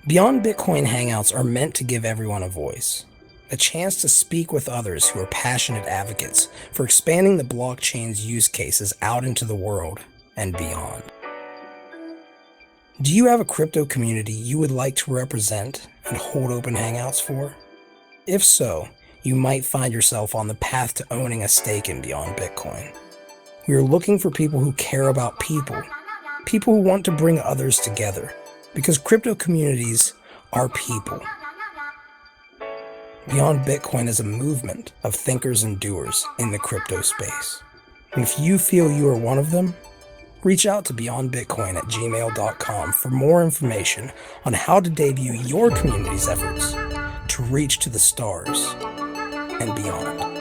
Beyond Bitcoin Hangouts are meant to give everyone a voice, a chance to speak with others who are passionate advocates for expanding the blockchain's use cases out into the world and beyond. Do you have a crypto community you would like to represent and hold open hangouts for? If so, you might find yourself on the path to owning a stake in Beyond Bitcoin. We are looking for people who care about people who want to bring others together, because crypto communities are people. Beyond Bitcoin is a movement of thinkers and doers in the crypto space. And if you feel you are one of them, reach out to beyondbitcoin@gmail.com for more information on how to debut your community's efforts to reach to the stars and beyond.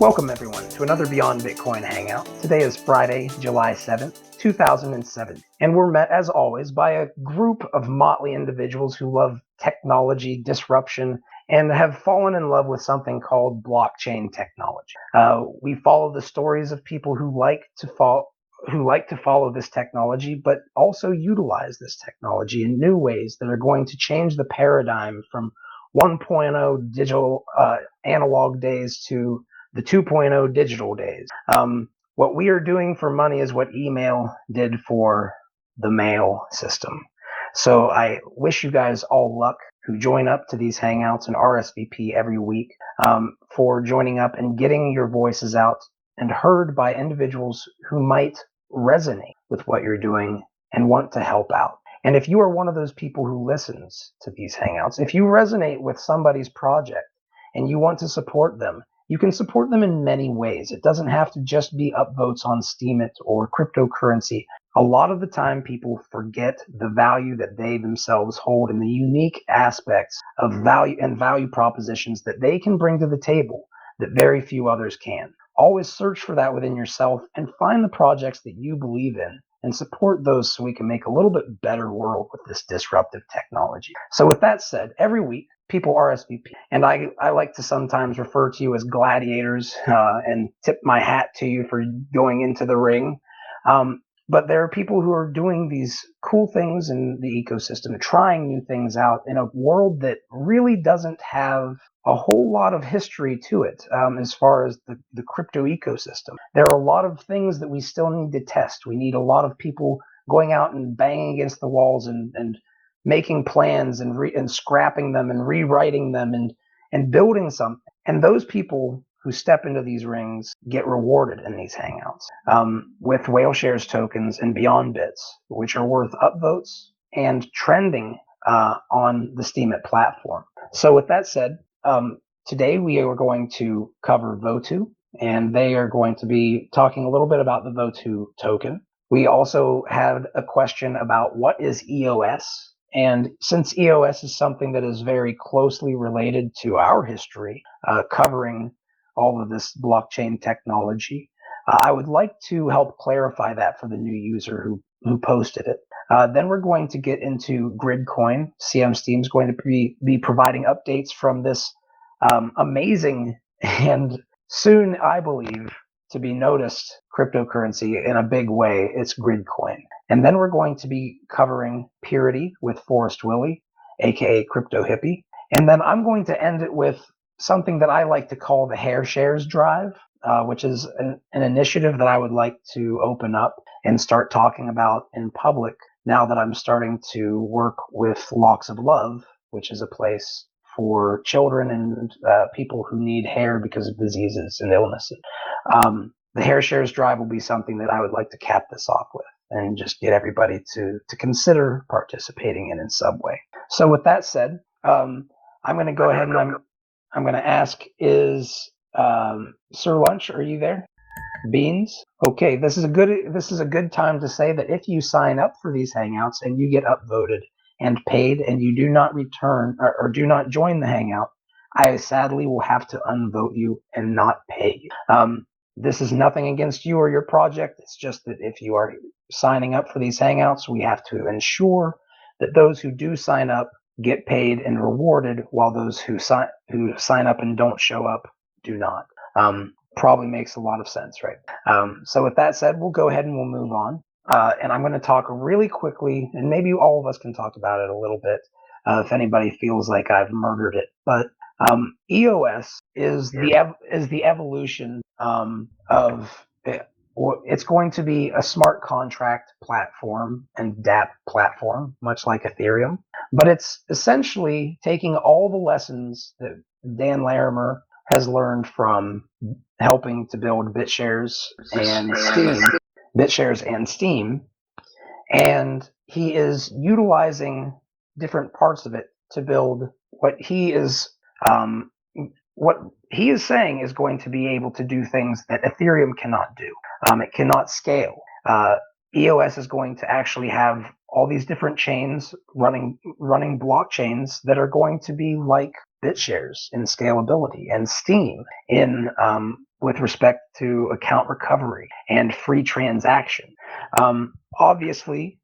Welcome everyone to another Beyond Bitcoin Hangout. Today is Friday, July 7th, 2007, and we're met as always by a group of motley individuals who love technology, disruption, and have fallen in love with something called blockchain technology. We follow the stories of people who like to follow this technology, but also utilize this technology in new ways that are going to change the paradigm from 1.0 digital analog days to the 2.0 digital days. What we are doing for money is what email did for the mail system. So I wish you guys all luck who join up to these hangouts and RSVP every week, for joining up and getting your voices out and heard by individuals who might resonate with what you're doing and want to help out. And if you are one of those people who listens to these hangouts, if you resonate with somebody's project and you want to support them, you can support them in many ways. It doesn't have to just be upvotes on Steemit or cryptocurrency. A lot of the time people forget the value that they themselves hold and the unique aspects of value and value propositions that they can bring to the table that very few others can. Always search for that within yourself and find the projects that you believe in and support those so we can make a little bit better world with this disruptive technology. So with that said, every week people RSVP, and I like to sometimes refer to you as gladiators and tip my hat to you for going into the ring. But there are people who are doing these cool things in the ecosystem, trying new things out in a world that really doesn't have a whole lot of history to it, as far as the crypto ecosystem. There are a lot of things that we still need to test. We need a lot of people going out and banging against the walls and making plans and scrapping them and rewriting them and building something. And those people who step into these rings get rewarded in these hangouts, with WhaleShares tokens and Beyond Bits, which are worth upvotes and trending on the Steemit platform. So with that said, today we are going to cover Votu, and they are going to be talking a little bit about the Votu token. We also had a question about what is EOS. And since EOS is something that is very closely related to our history, covering all of this blockchain technology, I would like to help clarify that for the new user who posted it. Then we're going to get into Gridcoin. CM Steam is going to be providing updates from this amazing and soon, I believe, to be noticed cryptocurrency in a big way. It's Gridcoin. And then we're going to be covering Peerity with Forrest Willie, aka Crypto Hippie. And then I'm going to end it with something that I like to call the WhaleShares Drive, which is an initiative that I would like to open up and start talking about in public now that I'm starting to work with Locks of Love, which is a place for children and people who need hair because of diseases and illnesses. The WhaleShares Drive will be something that I would like to cap this off with and just get everybody to consider participating in some way. So with that said, I'm going to go ahead and I'm going to ask, is Sir Lunch, are you there? Beans? Okay, this is a good time to say that if you sign up for these hangouts and you get upvoted and paid and you do not return or do not join the hangout, I sadly will have to unvote you and not pay you. This is nothing against you or your project. It's just that if you are signing up for these hangouts, we have to ensure that those who do sign up get paid and rewarded, while those who sign up and don't show up do not. probably makes a lot of sense, right? So with that said, we'll go ahead and we'll move on. And I'm going to talk really quickly, and maybe all of us can talk about it a little bit if anybody feels like I've murdered it. But EOS is the evolution of it's going to be a smart contract platform and dApp platform, much like Ethereum. But it's essentially taking all the lessons that Dan Larimer has learned from helping to build BitShares and Steam, and he is utilizing different parts of it to build what he is saying is going to be able to do things that Ethereum cannot do. It cannot scale. EOS is going to actually have all these different chains running blockchains that are going to be like BitShares in scalability, and Steam in with respect to account recovery and free transaction. Obviously,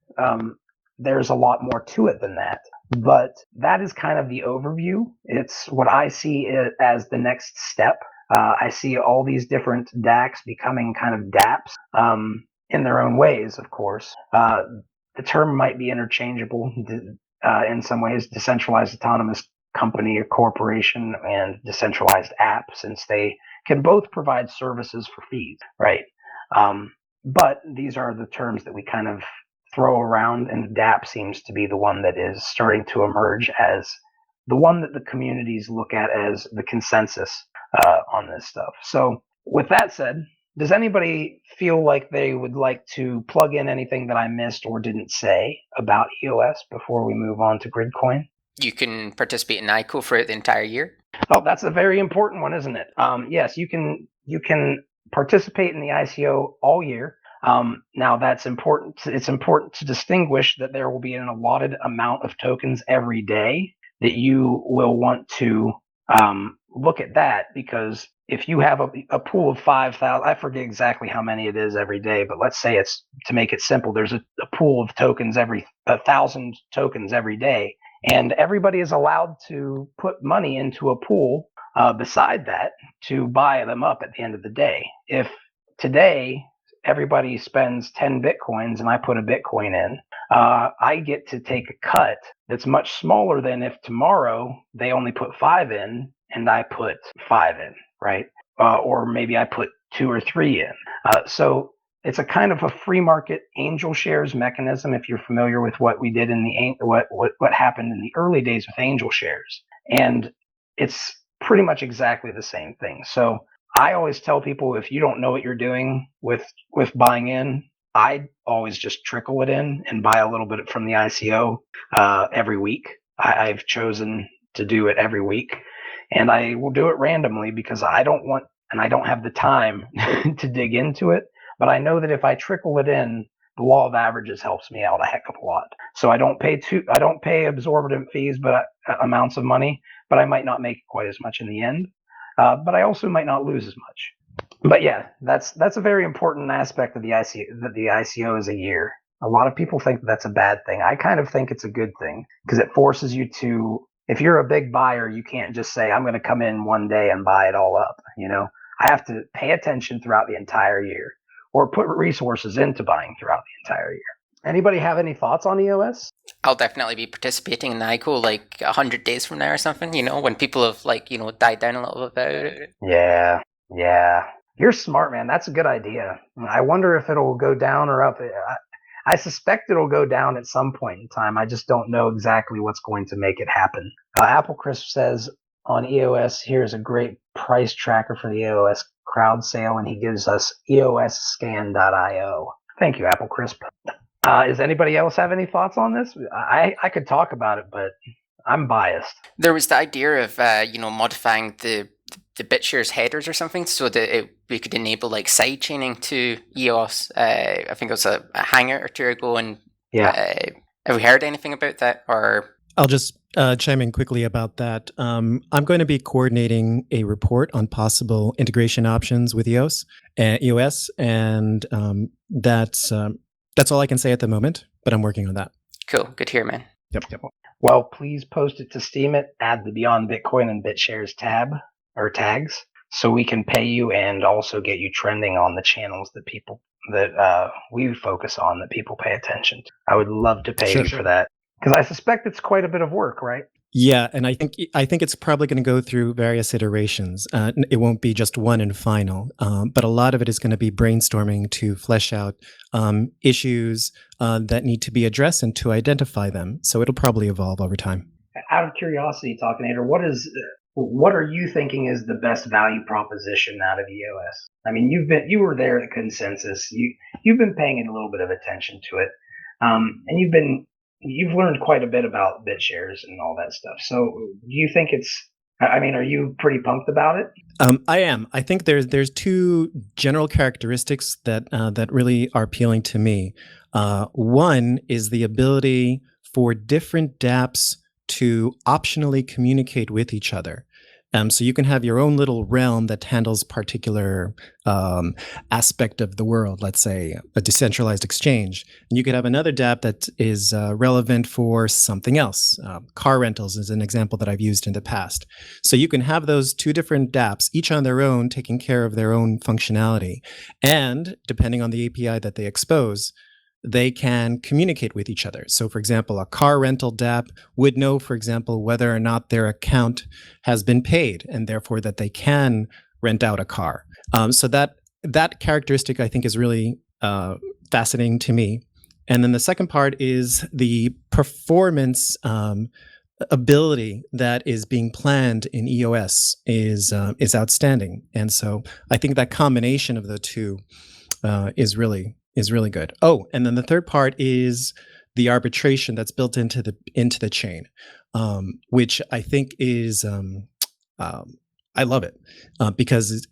there's a lot more to it than that, but that is kind of the overview. It's what I see it as the next step. I see all these different DACs becoming kind of dApps in their own ways, of course. The term might be interchangeable in some ways, decentralized autonomous company or corporation and decentralized app, since they can both provide services for fees, right? But these are the terms that we kind of throw around, and dApp seems to be the one that is starting to emerge as the one that the communities look at as the consensus on this stuff. So with that said, does anybody feel like they would like to plug in anything that I missed or didn't say about EOS before we move on to Gridcoin? You can participate in ICO throughout the entire year. Oh, that's a very important one, isn't it? Yes, you can participate in the ICO all year. Now that's important. It's important to distinguish that there will be an allotted amount of tokens every day that you will want to look at that, because if you have a pool of 5,000, I forget exactly how many it is every day, but let's say it's, to make it simple, there's a pool of tokens 1,000 tokens every day, and everybody is allowed to put money into a pool beside that to buy them up at the end of the day. If today everybody spends 10 Bitcoins and I put a Bitcoin in, I get to take a cut that's much smaller than if tomorrow they only put 5 in and I put 5 in, right? Or maybe I put 2 or 3 in. So it's a kind of a free market angel shares mechanism. If you're familiar with what we did in what happened in the early days with angel shares, and it's pretty much exactly the same thing. So I always tell people, if you don't know what you're doing with buying in, I always just trickle it in and buy a little bit from the ICO every week. I've chosen to do it every week, and I will do it randomly because I don't have the time to dig into it. But I know that if I trickle it in, the law of averages helps me out a heck of a lot. So I don't pay absorbent fees, but amounts of money, but I might not make quite as much in the end. But I also might not lose as much. But yeah, that's a very important aspect of the ICO, that the ICO is a year. A lot of people think that's a bad thing. I kind of think it's a good thing, because it forces you to, if you're a big buyer, you can't just say, I'm going to come in one day and buy it all up. I have to pay attention throughout the entire year, or put resources into buying throughout the entire year. Anybody have any thoughts on EOS? I'll definitely be participating in the ICO like 100 days from now or something, when people have died down a little bit about it. Yeah. You're smart, man. That's a good idea. I wonder if it'll go down or up. I suspect it'll go down at some point in time. I just don't know exactly what's going to make it happen. Apple Crisp says on EOS, here's a great price tracker for the EOS crowd sale, and he gives us eosscan.io. Thank you, Apple Crisp. Does anybody else have any thoughts on this? I could talk about it, but I'm biased. There was the idea of modifying the BitShares headers or something so that we could enable side chaining to EOS. I think it was a Hangout or 2 ago, and have we heard anything about that? Or I'll just chime in quickly about that. I'm going to be coordinating a report on possible integration options with EOS, and that's all I can say at the moment, but I'm working on that. Cool. Good to hear, man. Yep. Well, please post it to Steemit, add the Beyond Bitcoin and BitShares tab or tags, so we can pay you and also get you trending on the channels that we focus on, that people pay attention to. I would love to pay you for that, because I suspect it's quite a bit of work, right? Yeah, and I think it's probably going to go through various iterations. It won't be just one and final, but a lot of it is going to be brainstorming to flesh out issues that need to be addressed and to identify them. So it'll probably evolve over time. Out of curiosity, Talkinator, what are you thinking is the best value proposition out of EOS? I mean, you were there at Consensus. You've been paying a little bit of attention to it, and you've learned quite a bit about BitShares and all that stuff. So, do you think are you pretty pumped about it? I am. I think there's two general characteristics that really are appealing to me. One is the ability for different dApps to optionally communicate with each other. So you can have your own little realm that handles particular aspect of the world, let's say a decentralized exchange. And you could have another dApp that is relevant for something else. Car rentals is an example that I've used in the past. So you can have those two different dApps, each on their own, taking care of their own functionality. And depending on the API that they expose, they can communicate with each other. So, for example, a car rental dApp would know, for example, whether or not their account has been paid, and therefore that they can rent out a car. So that characteristic, I think, is really fascinating to me. And then the second part is the performance ability that is being planned in EOS is outstanding. And so I think that combination of the two is really good. Oh, and then the third part is the arbitration that's built into the chain, which I think is I love it because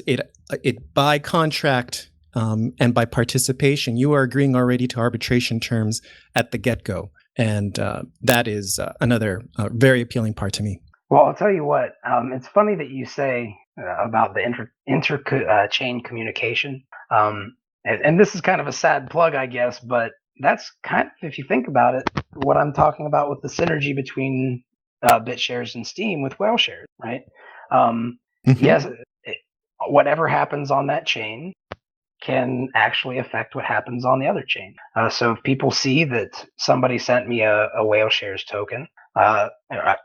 it by contract and by participation, you are agreeing already to arbitration terms at the get-go, and that is another very appealing part to me. Well, I'll tell you what. It's funny that you say about the inter-chain communication. And this is kind of a sad plug, I guess, but that's kind of, if you think about it, what I'm talking about with the synergy between BitShares and Steem with WhaleShares, right? Yes, whatever happens on that chain can actually affect what happens on the other chain. So if people see that somebody sent me a WhaleShares token,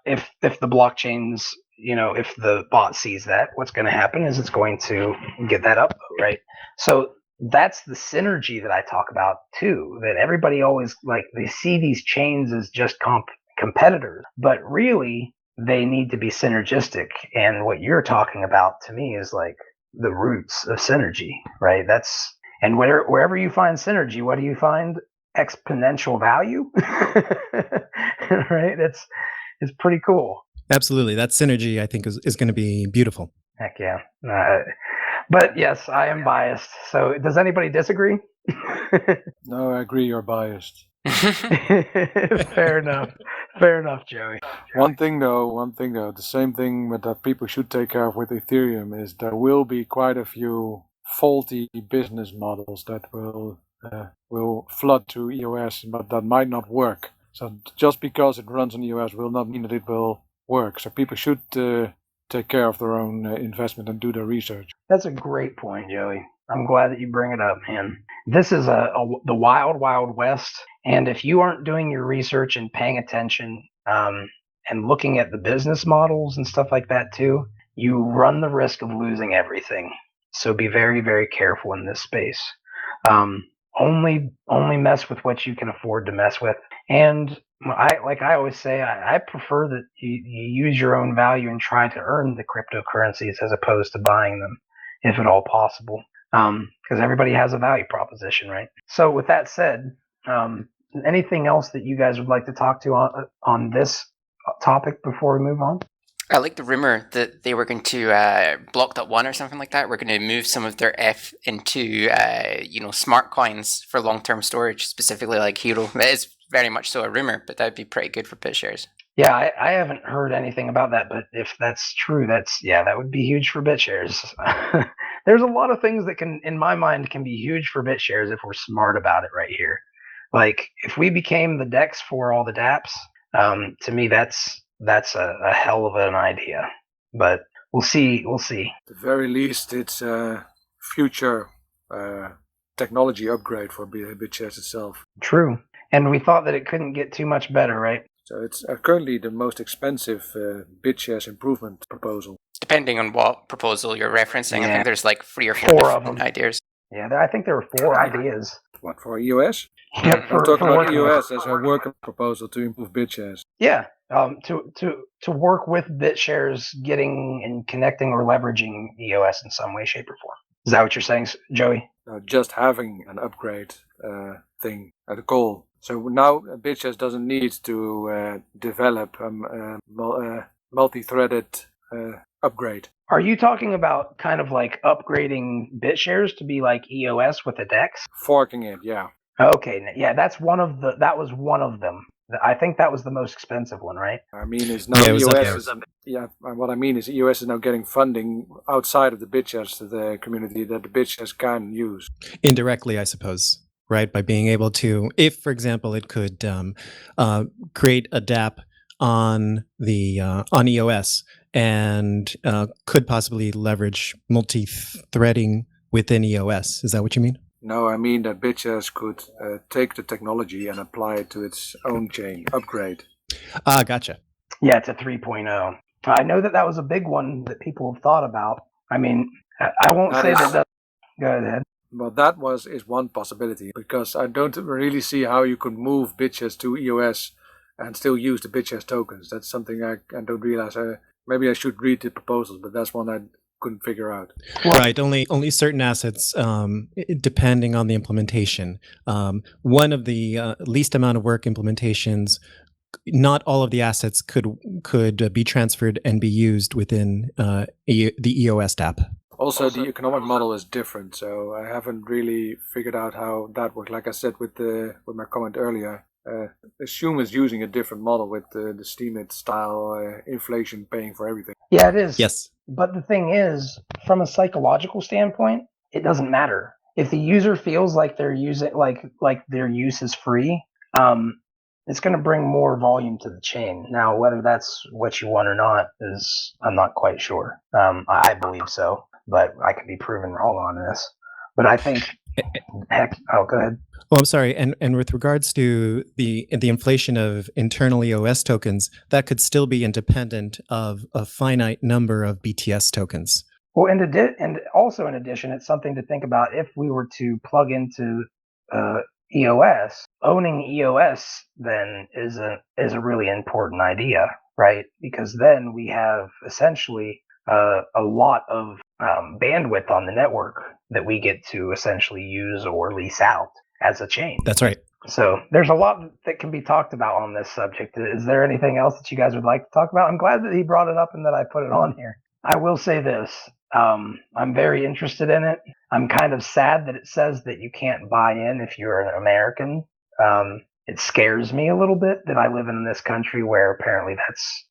if the blockchains, if the bot sees that, what's going to happen is it's going to get that upvote, right? So that's the synergy that I talk about too, that everybody always they see these chains as just competitors, but really they need to be synergistic. And what you're talking about to me is like the roots of synergy, right? And wherever you find synergy, what do you find? Exponential value, right? It's pretty cool. Absolutely. That synergy, I think, is going to be beautiful. Heck yeah. But yes, I am biased. So does anybody disagree? No, I agree you're biased. Fair enough, Joey. One thing though, the same thing that people should take care of with Ethereum is there will be quite a few faulty business models that will flood to EOS, but that might not work. So just because it runs on EOS will not mean that it will work. So people should take care of their own investment and do their research. That's a great point, Joey. I'm glad that you bring it up, man. This is the wild, wild west. And if you aren't doing your research and paying attention and looking at the business models and stuff like that too, you run the risk of losing everything. So be very, very careful in this space. Only mess with what you can afford to mess with. And I always say, I prefer that you use your own value and try to earn the cryptocurrencies as opposed to buying them, if at all possible. Because everybody has a value proposition, right? So with that said, anything else that you guys would like to talk to on this topic before we move on? I like the rumor that they were going to block.one or something like that. We're going to move some of their F into smart coins for long-term storage, specifically like Hero. It is very much so a rumor, but that'd be pretty good for BitShares. Yeah, I haven't heard anything about that, but if that's true, that would be huge for BitShares. There's a lot of things that in my mind, can be huge for BitShares if we're smart about it right here. Like if we became the DEX for all the dApps, to me that's a hell of an idea. But we'll see. We'll see. At the very least, it's a future technology upgrade for BitShares itself. True. And we thought that it couldn't get too much better, right? So it's currently the most expensive BitShares improvement proposal. Depending on what proposal you're referencing, I think there's like 3 or 4 4 of different them. ideas. Yeah, I think there were 4 ideas. What, for EOS? Yep, I'm talking about working with- EOS as a working proposal to improve BitShares. Yeah, to work with BitShares getting and connecting or leveraging EOS in some way, shape, or form. Is that what you're saying, Joey? Just having an upgrade thing at a goal. So now BitShares doesn't need to develop a multi-threaded upgrade. Are you talking about kind of like upgrading BitShares to be like EOS with a DEX? Forking it, yeah. Okay, yeah, that was one of them. I think that was the most expensive one, right? I mean, it's now what I mean is EOS is now getting funding outside of the BitShares to the community that the BitShares can use. Indirectly, I suppose, right? By being able to, if, for example, it could create a DApp on EOS and could possibly leverage multi-threading within EOS. Is that what you mean? No, I mean that BitShares could take the technology and apply it to its own chain, upgrade. Gotcha. Yeah, it's a 3.0. I know that was a big one that people have thought about. I mean, I won't say that. Go ahead. Well, that is one possibility, because I don't really see how you could move BitShares to EOS and still use the BitShares tokens. That's something I don't realize. Maybe I should read the proposals, but that's one I couldn't figure out. Right. Only certain assets, depending on the implementation. One of the least amount of work implementations, not all of the assets could be transferred and be used within the EOS app. Also, the economic model is different, so I haven't really figured out how that works. Like I said with my comment earlier, assume it's using a different model with the Steemit style inflation paying for everything. Yeah, it is. Yes. But the thing is, from a psychological standpoint, it doesn't matter. If the user feels like they're using like their use is free, it's going to bring more volume to the chain. Now, whether that's what you want or not is, I'm not quite sure. I believe so, but I could be proven wrong on this. But I think, go ahead. Well, I'm sorry, and with regards to the inflation of internal EOS tokens, that could still be independent of a finite number of BTS tokens. Well, and also in addition, it's something to think about if we were to plug into EOS. Owning EOS then is a really important idea, right? Because then we have essentially a lot of bandwidth on the network that we get to essentially use or lease out as a chain. That's right. So there's a lot that can be talked about on this subject. Is there anything else that you guys would like to talk about? I'm glad that he brought it up and that I put it on here. I will say this. I'm very interested in it. I'm kind of sad that it says that you can't buy in if you're an American. It scares me a little bit that I live in this country where apparently that's,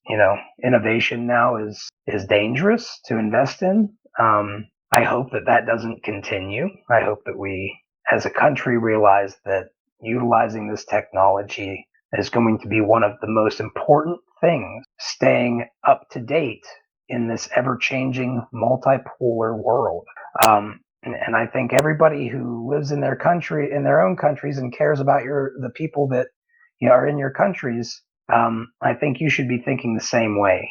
innovation now is dangerous to invest in. I hope that doesn't continue. I hope that we, as a country, realize that utilizing this technology is going to be one of the most important things, staying up to date in this ever-changing multipolar world. And I think everybody who lives in their own countries and cares about the people that are in your countries, I think you should be thinking the same way.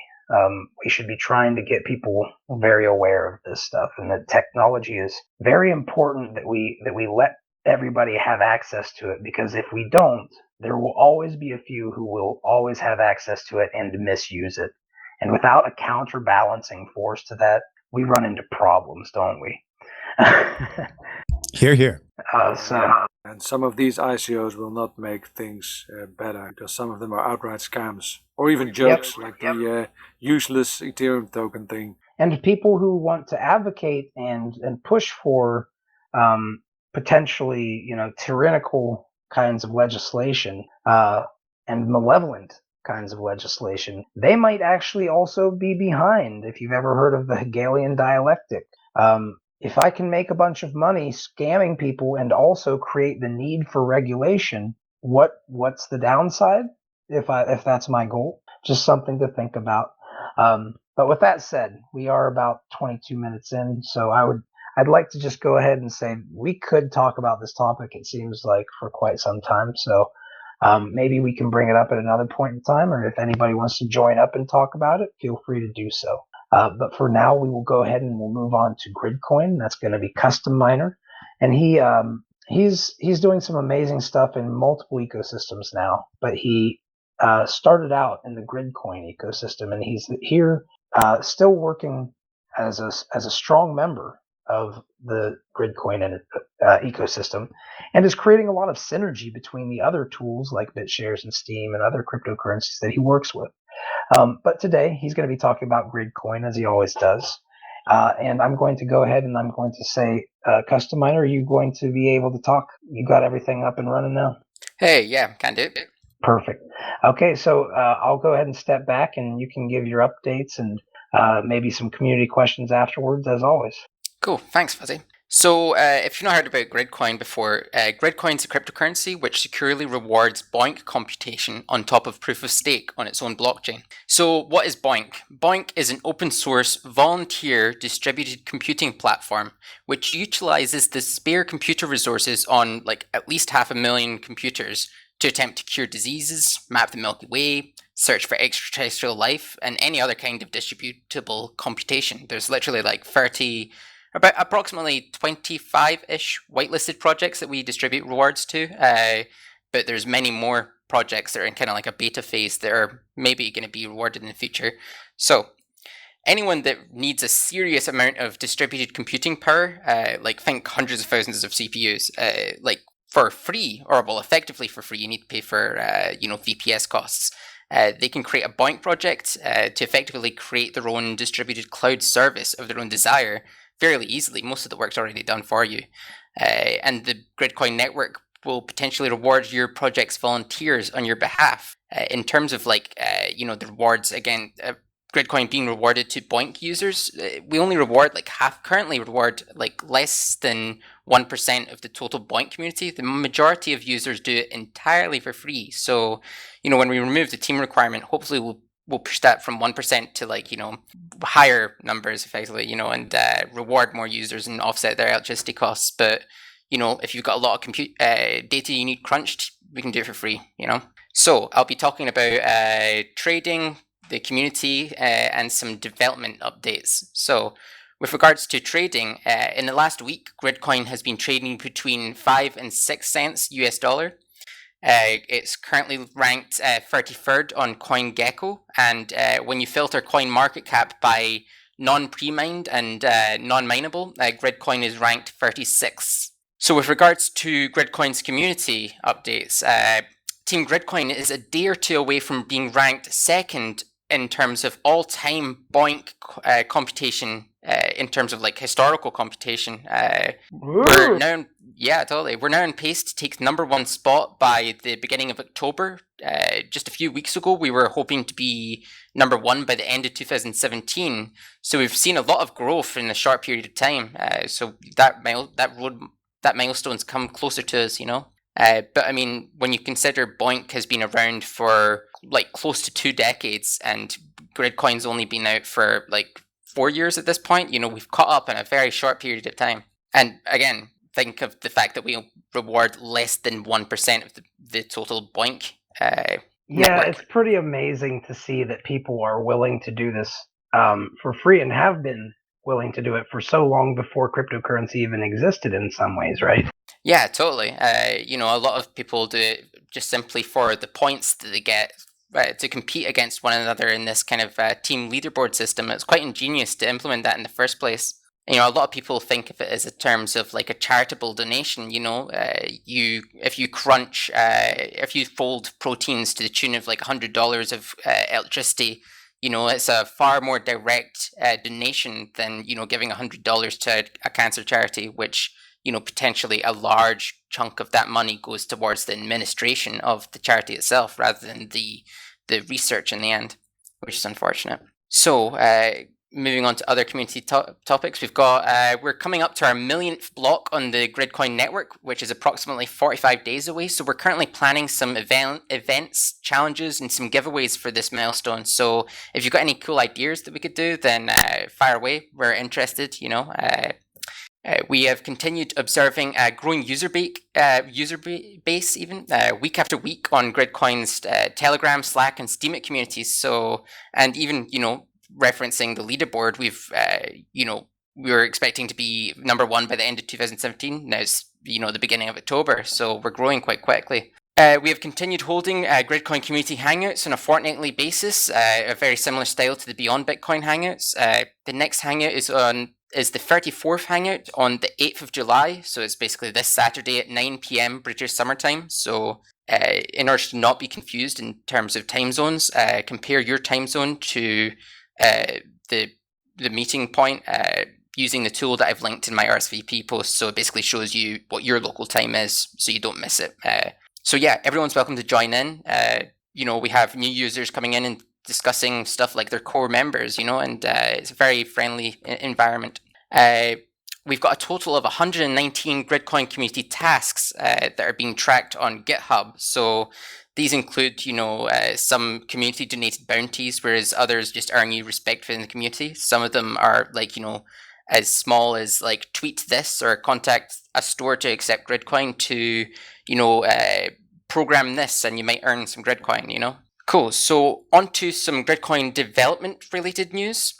We should be trying to get people very aware of this stuff, and that technology is very important that we let everybody have access to it, because if we don't, there will always be a few who will always have access to it and misuse it. And without a counterbalancing force to that, we run into problems, don't we? Hear, hear. And some of these ICOs will not make things better, because some of them are outright scams or even jokes, like the useless Ethereum token thing. And people who want to advocate and push for potentially, tyrannical kinds of legislation and malevolent kinds of legislation, they might actually also be behind. If you've ever heard of the Hegelian dialectic, if I can make a bunch of money scamming people and also create the need for regulation, what's the downside if that's my goal? Just something to think about. But with that said, we are about 22 minutes in, so I'd like to just go ahead and say we could talk about this topic, it seems like, for quite some time. So maybe we can bring it up at another point in time, or if anybody wants to join up and talk about it, feel free to do so. But for now, we will go ahead and we'll move on to Gridcoin. That's going to be Custom Miner. And he's doing some amazing stuff in multiple ecosystems now, but he started out in the Gridcoin ecosystem, and he's here still working as a strong member of the Gridcoin ecosystem, and is creating a lot of synergy between the other tools like BitShares and Steem and other cryptocurrencies that he works with. But today he's going to be talking about Gridcoin, as he always does. And I'm going to go ahead and I'm going to say, Custom Miner, are you going to be able to talk? You got everything up and running now? Hey, yeah, can do. Perfect. Okay, so I'll go ahead and step back, and you can give your updates and maybe some community questions afterwards, as always. Cool, thanks, Fuzzy. So, if you've not heard about Gridcoin before, Gridcoin is a cryptocurrency which securely rewards BOINC computation on top of proof of stake on its own blockchain. So, what is BOINC? BOINC is an open source, volunteer distributed computing platform which utilizes the spare computer resources on at least 500,000 computers to attempt to cure diseases, map the Milky Way, search for extraterrestrial life, and any other kind of distributable computation. There's literally about approximately 25-ish whitelisted projects that we distribute rewards to, but there's many more projects that are in kind of like a beta phase that are maybe going to be rewarded in the future. So anyone that needs a serious amount of distributed computing power, think hundreds of thousands of CPUs, for free, or well, effectively for free, you need to pay for VPS costs. They can create a BOINC project to effectively create their own distributed cloud service of their own desire fairly easily. Most of the work's already done for you. And the Gridcoin network will potentially reward your project's volunteers on your behalf. In terms of the rewards, again, Gridcoin being rewarded to BOINC users, we only reward currently reward less than 1% of the total BOINC community. The majority of users do it entirely for free. So, when we remove the team requirement, hopefully we'll push that from 1% to higher numbers effectively, and reward more users and offset their electricity costs. But, if you've got a lot of data you need crunched, we can do it for free, So I'll be talking about trading, the community, and some development updates. So with regards to trading, in the last week, Gridcoin has been trading between 5 and 6 cents US dollar. It's currently ranked 33rd on CoinGecko, and when you filter coin market cap by non-pre-mined and non-mineable, Gridcoin is ranked 36th. So with regards to Gridcoin's community updates, Team Gridcoin is a day or two away from being ranked second in terms of all-time BOINC computation, in terms of historical computation. We're now, totally. We're now on pace to take number one spot by the beginning of October. Just a few weeks ago, we were hoping to be number one by the end of 2017. So we've seen a lot of growth in a short period of time. So that milestone's come closer to us, But I mean, when you consider BOINC has been around for close to 2 decades, and Gridcoin's only been out for 4 years at this point, we've caught up in a very short period of time. And again, think of the fact that we reward less than 1% of the total BOINC. Network. It's pretty amazing to see that people are willing to do this for free, and have been willing to do it for so long before cryptocurrency even existed in some ways, right? Yeah, totally. A lot of people do it just simply for the points that they get to compete against one another in this kind of team leaderboard system. It's quite ingenious to implement that in the first place. A lot of people think of it as in terms of a charitable donation. If you fold proteins to the tune of $100 of electricity, it's a far more direct donation than giving $100 to a cancer charity, which potentially a large chunk of that money goes towards the administration of the charity itself rather than the research in the end, which is unfortunate. So moving on to other community topics, we've got we're coming up to our millionth block on the Gridcoin network, which is approximately 45 days away. So we're currently planning some events, challenges, and some giveaways for this milestone. So if you've got any cool ideas that we could do, then fire away. We're interested. We have continued observing a growing user base even week after week on Gridcoin's Telegram, Slack, and Steemit communities. So, and even referencing the leaderboard, we were expecting to be number 1 by the end of 2017. Now it's the beginning of October, so we're growing quite quickly. We have continued holding Gridcoin community hangouts on a fortnightly basis, a very similar style to the Beyond Bitcoin hangouts. The next hangout is the 34th hangout on the 8th of July. So it's basically this Saturday at 9 p.m. British summertime. So in order to not be confused in terms of time zones, compare your time zone to the meeting point using the tool that I've linked in my RSVP post. So it basically shows you what your local time is so you don't miss it. So yeah, everyone's welcome to join in. We have new users coming in and discussing stuff like their core members, and it's a very friendly environment. We've got a total of 119 Gridcoin community tasks that are being tracked on GitHub. So these include, some community donated bounties, whereas others just earn you respect within the community. Some of them are like, as small as like tweet this or contact a store to accept Gridcoin to, program this and you might earn some Gridcoin, Cool. So on to some Gridcoin development related news.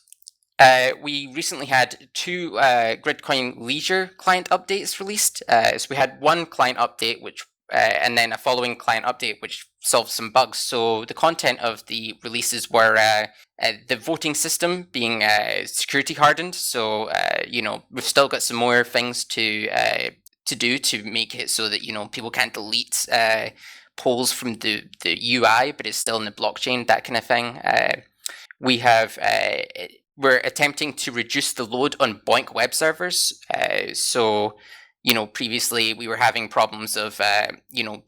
We recently had 2 Gridcoin Leisure client updates released. So we had one client update, and then a following client update, which solved some bugs. So the content of the releases were the voting system being security hardened. So we've still got some more things to do to make it so that people can't delete polls from the UI, but it's still in the blockchain, that kind of thing. We're attempting to reduce the load on BOINC web servers. Previously we were having problems of,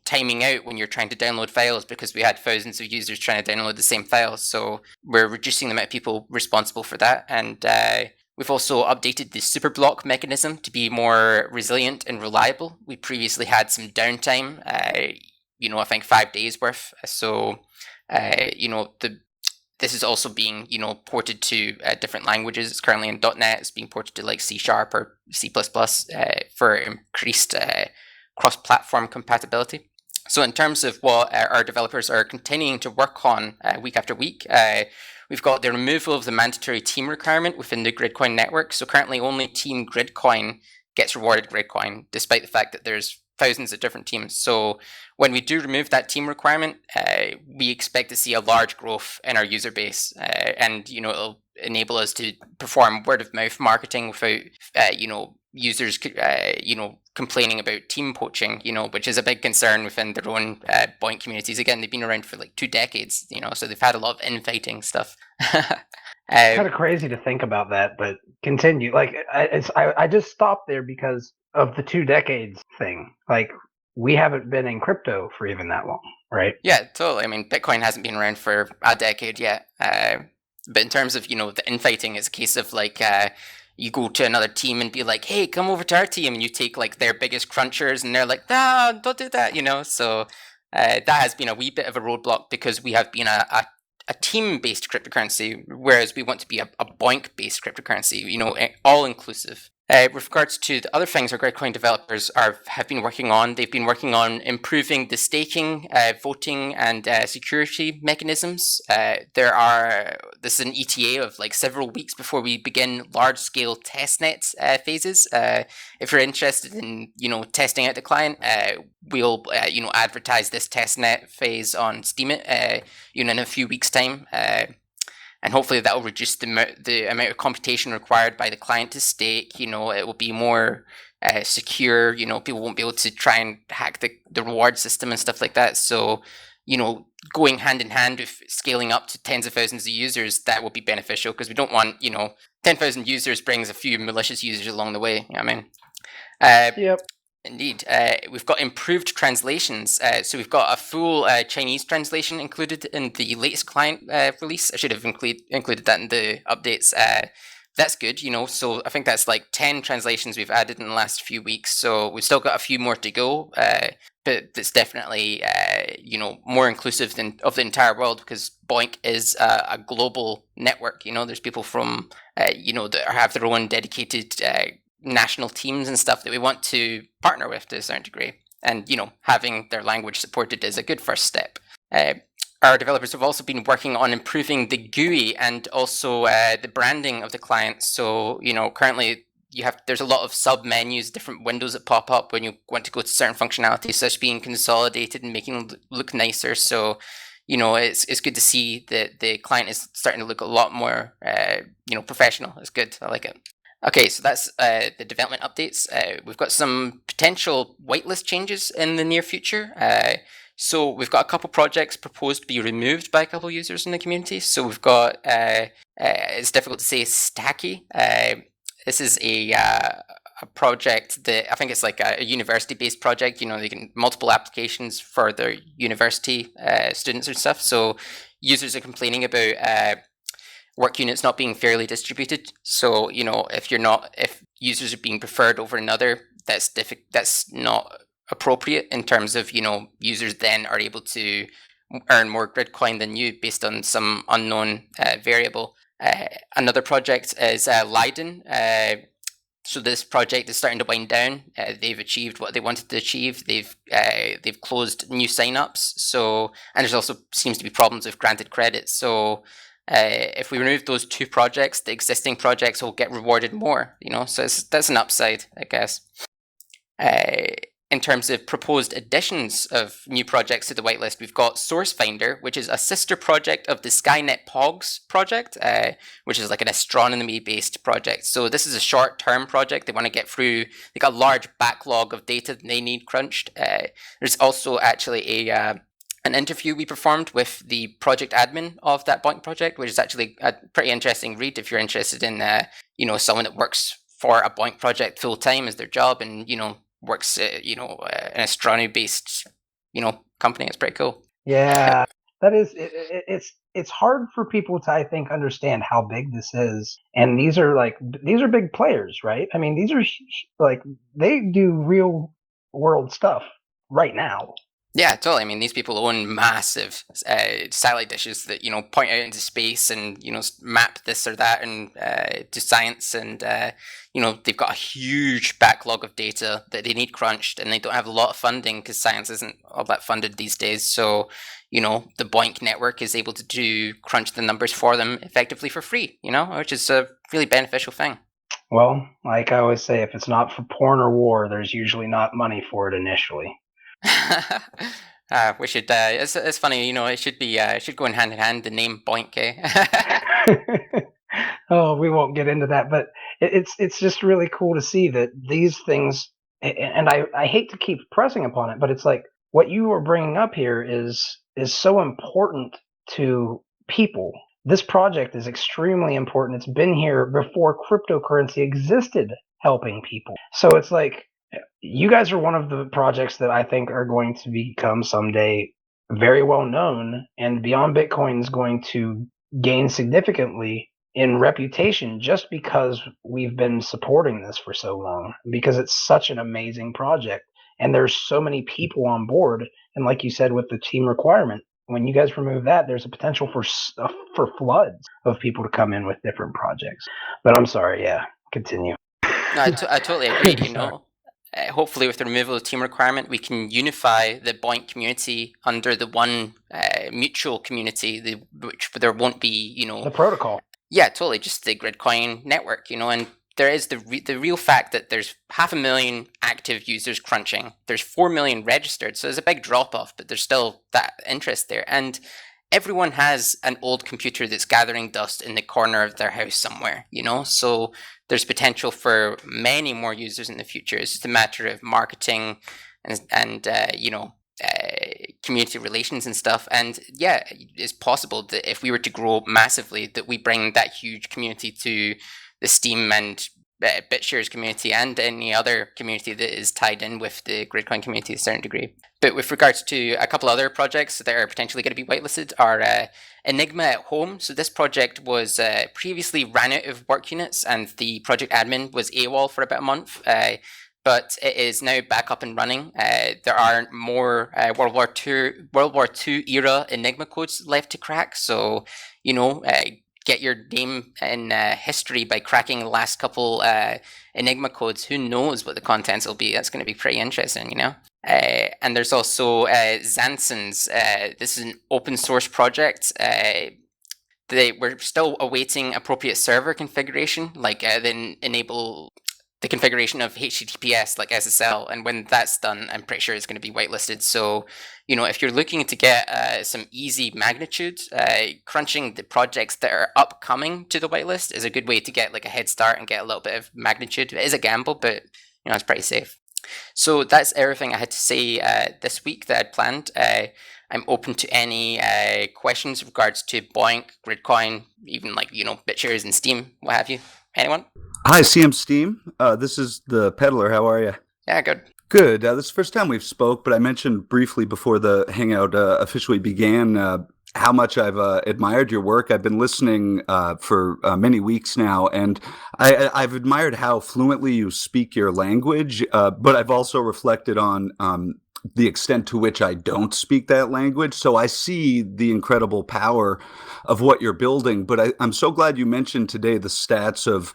timing out when you're trying to download files because we had thousands of users trying to download the same files. So we're reducing the amount of people responsible for that. And we've also updated the superblock mechanism to be more resilient and reliable. We previously had some downtime, I think 5 days worth. So, this is also being, ported to different languages. It's currently in .NET. It's being ported to like C# or C++ for increased cross-platform compatibility. So in terms of what our developers are continuing to work on week after week, we've got the removal of the mandatory team requirement within the Gridcoin network. So currently only Team Gridcoin gets rewarded Gridcoin, despite the fact that there's thousands of different teams. So when we do remove that team requirement, we expect to see a large growth in our user base, and it'll enable us to perform word of mouth marketing without users complaining about team poaching, which is a big concern within their own BOINC communities. Again, they've been around for like 2 decades, so they've had a lot of infighting stuff. It's kind of crazy to think about that, but continue. Like I just stopped there because of the 2 decades thing. Like we haven't been in crypto for even that long, right? Yeah, totally. I mean, Bitcoin hasn't been around for a decade yet. But in terms of the infighting, it's a case of like you go to another team and be like, hey, come over to our team, and you take like their biggest crunchers, and they're like, no, don't do that, So that has been a wee bit of a roadblock because we have been a team-based cryptocurrency, whereas we want to be a BOINC-based cryptocurrency, all-inclusive. With regards to the other things our Gridcoin developers have been working on, they've been working on improving the staking, voting, and security mechanisms. This is an ETA of like several weeks before we begin large-scale testnet phases. If you're interested in testing out the client, we'll advertise this testnet phase on Steemit in a few weeks' time. And hopefully that will reduce the amount of computation required by the client to stake. It will be more secure. People won't be able to try and hack the reward system and stuff like that. So, going hand in hand with scaling up to tens of thousands of users, that will be beneficial because we don't want, 10,000 users brings a few malicious users along the way. You know what I mean? Yep. Indeed. We've got improved translations. So we've got a full Chinese translation included in the latest client release. I should have included that in the updates. That's good, so I think that's like 10 translations we've added in the last few weeks. So we've still got a few more to go, but it's definitely, more inclusive of the entire world, because BOINC is a global network. There's people from, that have their own dedicated national teams and stuff that we want to partner with to a certain degree. And, having their language supported is a good first step. Our developers have also been working on improving the GUI and also the branding of the client. So, currently there's a lot of sub menus, different windows that pop up when you want to go to certain functionalities, so that's being consolidated and making them look nicer. So, it's good to see that the client is starting to look a lot more, professional. It's good. I like it. Okay, so that's the development updates. We've got some potential whitelist changes in the near future. So we've got a couple projects proposed to be removed by a couple users in the community. So we've got, it's difficult to say, Stacky. This is a project that I think it's like a university-based project. They can multiple applications for their university students and stuff. So users are complaining about work units not being fairly distributed. So, if users are being preferred over another, that's not appropriate in terms of, users then are able to earn more Gridcoin than you based on some unknown variable. Another project is Leiden. So this project is starting to wind down. They've achieved what they wanted to achieve. They've closed new signups. So, and there's also seems to be problems with granted credits. So, if we remove those two projects, the existing projects will get rewarded more. So that's an upside, I guess. In terms of proposed additions of new projects to the whitelist, we've got Source Finder, which is a sister project of the Skynet POGS project, which is like an astronomy-based project. So this is a short-term project. They want to get through. They got a large backlog of data that they need crunched. There's also actually an interview we performed with the project admin of that BOINC project, which is actually a pretty interesting read if you're interested in, someone that works for a BOINC project full time as their job and, works, an astronomy-based, company. It's pretty cool. Yeah, that is. It's hard for people to, I think, understand how big this is. And these are big players, right? I mean, these are they do real world stuff right now. Yeah, totally. I mean, these people own massive satellite dishes that, point out into space and, map this or that and to science. And, they've got a huge backlog of data that they need crunched, and they don't have a lot of funding because science isn't all that funded these days. So, the BOINC network is able to crunch the numbers for them effectively for free, which is a really beneficial thing. Well, like I always say, if it's not for porn or war, there's usually not money for it initially. We should. It's funny, it should be. It should go in hand, the name BOINC. Eh? Oh, we won't get into that, but it's just really cool to see that these things. And I hate to keep pressing upon it, but it's like what you are bringing up here is so important to people. This project is extremely important. It's been here before cryptocurrency existed, helping people. So it's like, you guys are one of the projects that I think are going to become someday very well known, and Beyond Bitcoin is going to gain significantly in reputation just because we've been supporting this for so long, because it's such an amazing project and there's so many people on board. And like you said, with the team requirement, when you guys remove that, there's a potential for floods of people to come in with different projects. But I'm sorry, yeah, continue. No, I totally agree. Hopefully with the removal of the team requirement, we can unify the BOINC community under the one mutual community, which there won't be, the protocol. Yeah, totally. Just the Gridcoin network, and there is the real fact that there's 500,000 active users crunching. There's 4 million registered, so there's a big drop off, but there's still that interest there. And everyone has an old computer that's gathering dust in the corner of their house somewhere, so there's potential for many more users in the future. It's just a matter of marketing and community relations and stuff. And yeah, it's possible that if we were to grow massively, that we bring that huge community to the Steam and BitShares community and any other community that is tied in with the Gridcoin community to a certain degree. But with regards to a couple other projects that are potentially going to be whitelisted are Enigma at Home. So this project was previously ran out of work units, and the project admin was AWOL for about a month. But it is now back up and running. There are more World War II era Enigma codes left to crack. So, get your name in history by cracking the last couple Enigma codes. Who knows what the contents will be? That's going to be pretty interesting, and there's also Zansons. This is an open source project. We're still awaiting appropriate server configuration, like then enable the configuration of HTTPS like SSL, and when that's done, I'm pretty sure it's going to be whitelisted. So, if you're looking to get some easy magnitude, crunching the projects that are upcoming to the whitelist is a good way to get like a head start and get a little bit of magnitude. It is a gamble, but it's pretty safe. So that's everything I had to say this week that I'd planned. I'm open to any questions with regards to BOINC, Gridcoin, even like, BitShares and Steam, what have you. Anyone? Hi, CM Steam. This is the Peddler. How are you? Yeah, good. Good. This is the first time we've spoke, but I mentioned briefly before the Hangout officially began how much I've admired your work. I've been listening for many weeks now, and I've admired how fluently you speak your language, but I've also reflected on the extent to which I don't speak that language. So I see the incredible power of what you're building, but I'm so glad you mentioned today the stats of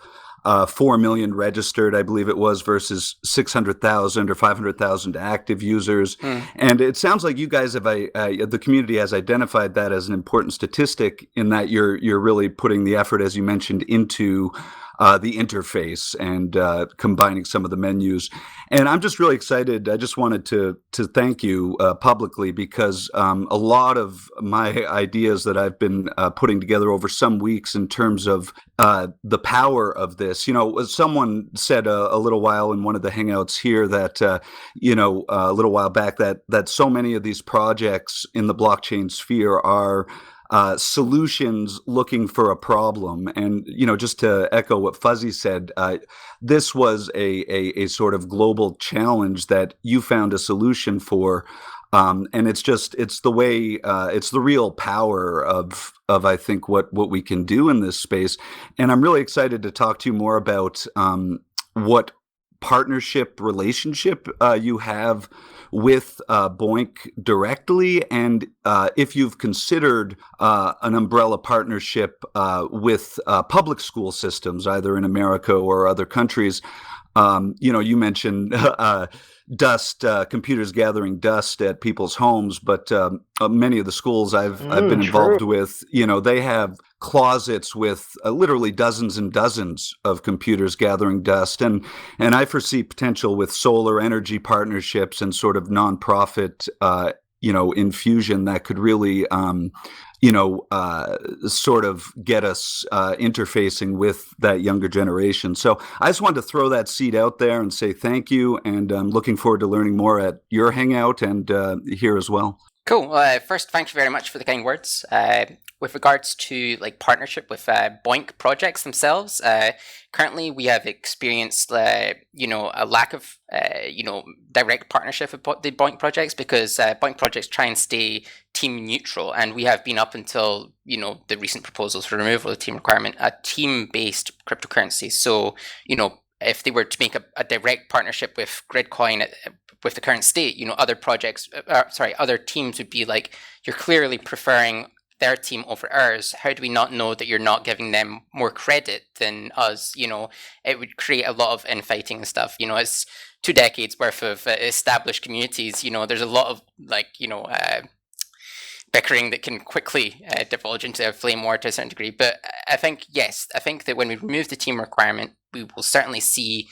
4 million registered, I believe it was, versus 600,000 or 500,000 active users. And it sounds like you guys have, the community has identified that as an important statistic in that you're really putting the effort, as you mentioned, into the interface and combining some of the menus. And I'm just really excited. I just wanted to thank you publicly because a lot of my ideas that I've been putting together over some weeks in terms of the power of this, someone said a little while in one of the Hangouts here that, a little while back that so many of these projects in the blockchain sphere are solutions looking for a problem. And, just to echo what Fuzzy said, this was a sort of global challenge that you found a solution for. And it's the way, it's the real power of I think what we can do in this space. And I'm really excited to talk to you more about what partnership relationship you have with BOINC directly, and if you've considered an umbrella partnership with public school systems, either in America or other countries. You mentioned dust, computers gathering dust at people's homes, but many of the schools I've been involved with, they have closets with literally dozens and dozens of computers gathering dust, and I foresee potential with solar energy partnerships and sort of nonprofit, infusion that could really, sort of get us interfacing with that younger generation. So I just wanted to throw that seed out there and say thank you, and I'm looking forward to learning more at your Hangout and here as well. Cool. First, thank you very much for the kind words. With regards to partnership with BOINC projects themselves, currently we have experienced a lack of direct partnership with the BOINC projects because BOINC projects try and stay team neutral, and we have been up until the recent proposals for removal of the team requirement a team-based cryptocurrency. So if they were to make a direct partnership with Gridcoin with the current state, other teams would be like, you're clearly preferring their team over ours. How do we not know that you're not giving them more credit than us? It would create a lot of infighting and stuff. It's 2 decades worth of established communities. There's a lot of bickering that can quickly divulge into a flame war to a certain degree. But I think that when we remove the team requirement, we will certainly see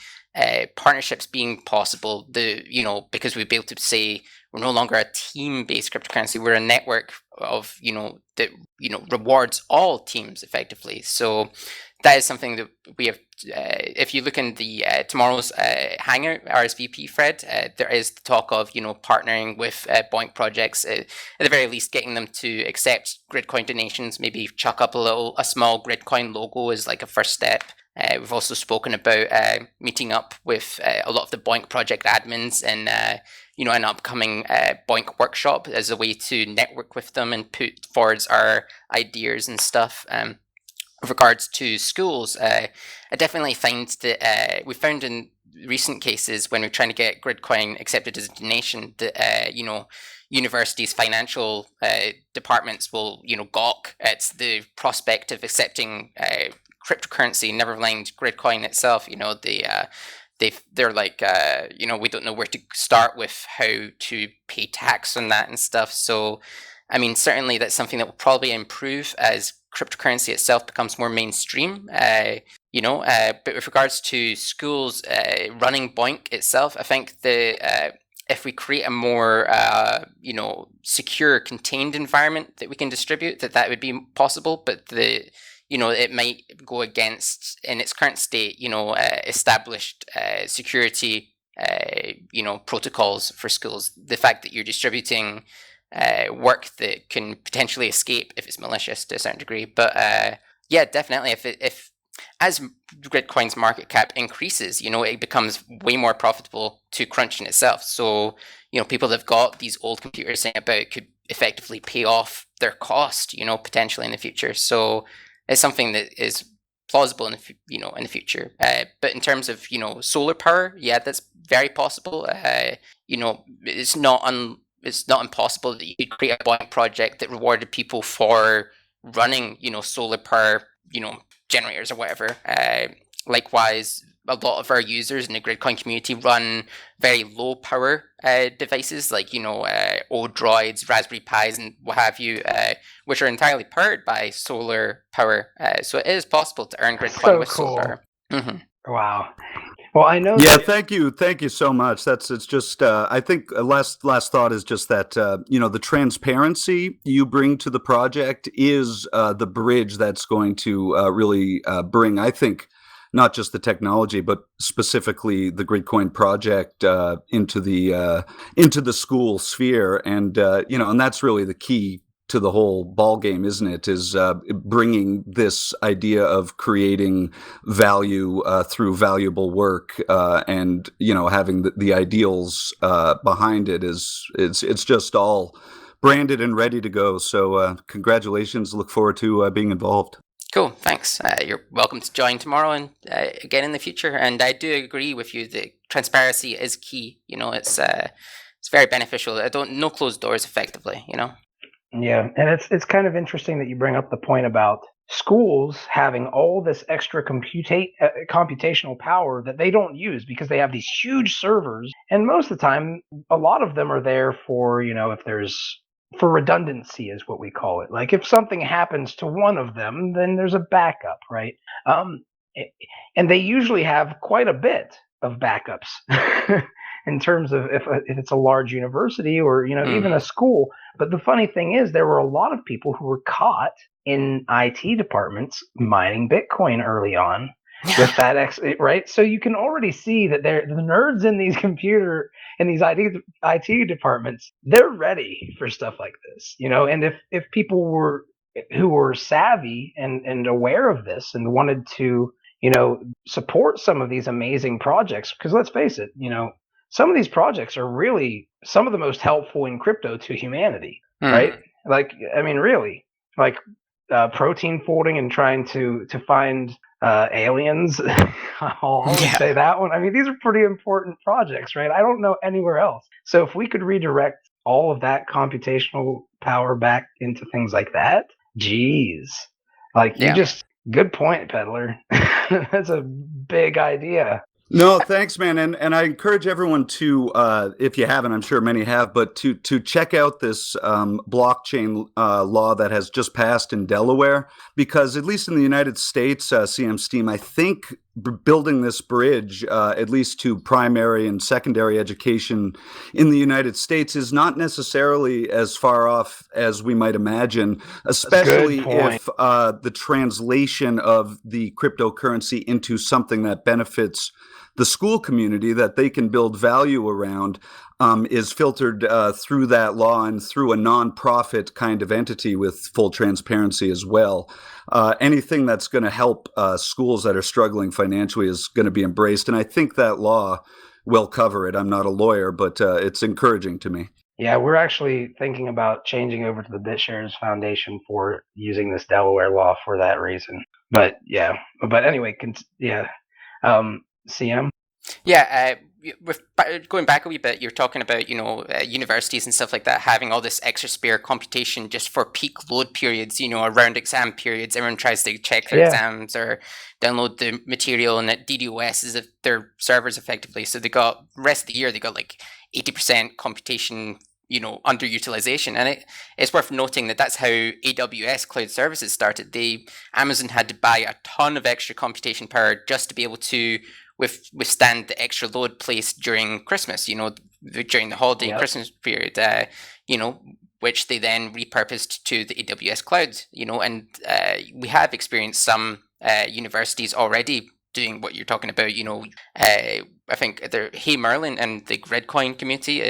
partnerships being possible. Because we'll be able to say we're no longer a team-based cryptocurrency. We're a network of that rewards all teams effectively. So that is something that we have. If you look in the tomorrow's Hangout RSVP thread, there is the talk of partnering with BOINC projects, at the very least getting them to accept Gridcoin donations, maybe chuck up a small Gridcoin logo as like a first step. We've also spoken about meeting up with a lot of the BOINC project admins in an upcoming BOINC workshop as a way to network with them and put forwards our ideas and stuff. With regards to schools, I definitely find that we found in recent cases when we're trying to get Gridcoin accepted as a donation that universities' financial departments will gawk at the prospect of accepting cryptocurrency, never mind Gridcoin itself. They're like, we don't know where to start with how to pay tax on that and stuff. So, I mean, certainly that's something that will probably improve as cryptocurrency itself becomes more mainstream. But with regards to schools running BOINC itself, I think if we create a more secure, contained environment that we can distribute, that would be possible. But it might go against, in its current state, established security, protocols for schools. The fact that you're distributing work that can potentially escape if it's malicious to a certain degree. But yeah, definitely, if as Gridcoin's market cap increases, it becomes way more profitable to crunch in itself. So, people that have got these old computers saying about could effectively pay off their cost, potentially in the future. So it's something that is plausible in the future. But in terms of solar power, yeah, that's very possible. It's not impossible that you could create a BOINC project that rewarded people for running solar power generators or whatever. Likewise, a lot of our users in the Gridcoin community run very low power devices like Odroids, Raspberry Pis, and what have you, which are entirely powered by solar power. So it is possible to earn Gridcoin with solar power. Mm-hmm. Wow. Well, I know. Yeah, thank you so much. It's just I think last thought is just that the transparency you bring to the project is the bridge that's going to really bring, I think, not just the technology, but specifically the Gridcoin project into the school sphere, and and that's really the key to the whole ball game, isn't it? Is bringing this idea of creating value through valuable work, and having the ideals behind it. It's just all branded and ready to go. So congratulations! Look forward to being involved. Cool, thanks. You're welcome to join tomorrow and again in the future. And I do agree with you that transparency is key. It's very beneficial. No closed doors, effectively. Yeah, and it's kind of interesting that you bring up the point about schools having all this extra computational power that they don't use because they have these huge servers, and most of the time, a lot of them are there for for redundancy is what we call it. Like if something happens to one of them, then there's a backup, right? And they usually have quite a bit of backups in terms of if it's a large university or even a school. But the funny thing is, there were a lot of people who were caught in IT departments mining Bitcoin early on with that right. So you can already see that the nerds in these IT departments, they're ready for stuff like this, and if people who were savvy and aware of this and wanted to support some of these amazing projects, because let's face it, some of these projects are really some of the most helpful in crypto to humanity, right? Like, I mean, really, like protein folding and trying to find aliens. I'll say that one. I mean, these are pretty important projects, right? I don't know anywhere else. So if we could redirect all of that computational power back into things like that, geez, good point, Peddler. That's a big idea. No, thanks, man. And I encourage everyone to, if you haven't, I'm sure many have, but to check out this blockchain law that has just passed in Delaware, because at least in the United States, CM Steam, I think building this bridge, at least to primary and secondary education in the United States, is not necessarily as far off as we might imagine, especially if the translation of the cryptocurrency into something that benefits the school community that they can build value around is filtered through that law and through a nonprofit kind of entity with full transparency as well. Anything that's going to help schools that are struggling financially is going to be embraced. And I think that law will cover it. I'm not a lawyer, but it's encouraging to me. Yeah, we're actually thinking about changing over to the BitShares Foundation for using this Delaware law for that reason. But yeah, but anyway, CM? Yeah, going back a wee bit, you're talking about, universities and stuff like that having all this extra spare computation just for peak load periods, around exam periods. Everyone tries to check their exams or download the material, and at DDoS is their servers effectively. So the rest of the year, they got like 80% computation, underutilization. And it's worth noting that that's how AWS cloud services started. Amazon had to buy a ton of extra computation power just to be able to withstand the extra load placed during Christmas, during the holiday Christmas period, which they then repurposed to the AWS cloud, and we have experienced some universities already doing what you're talking about. I think Hey Merlin and the Gridcoin community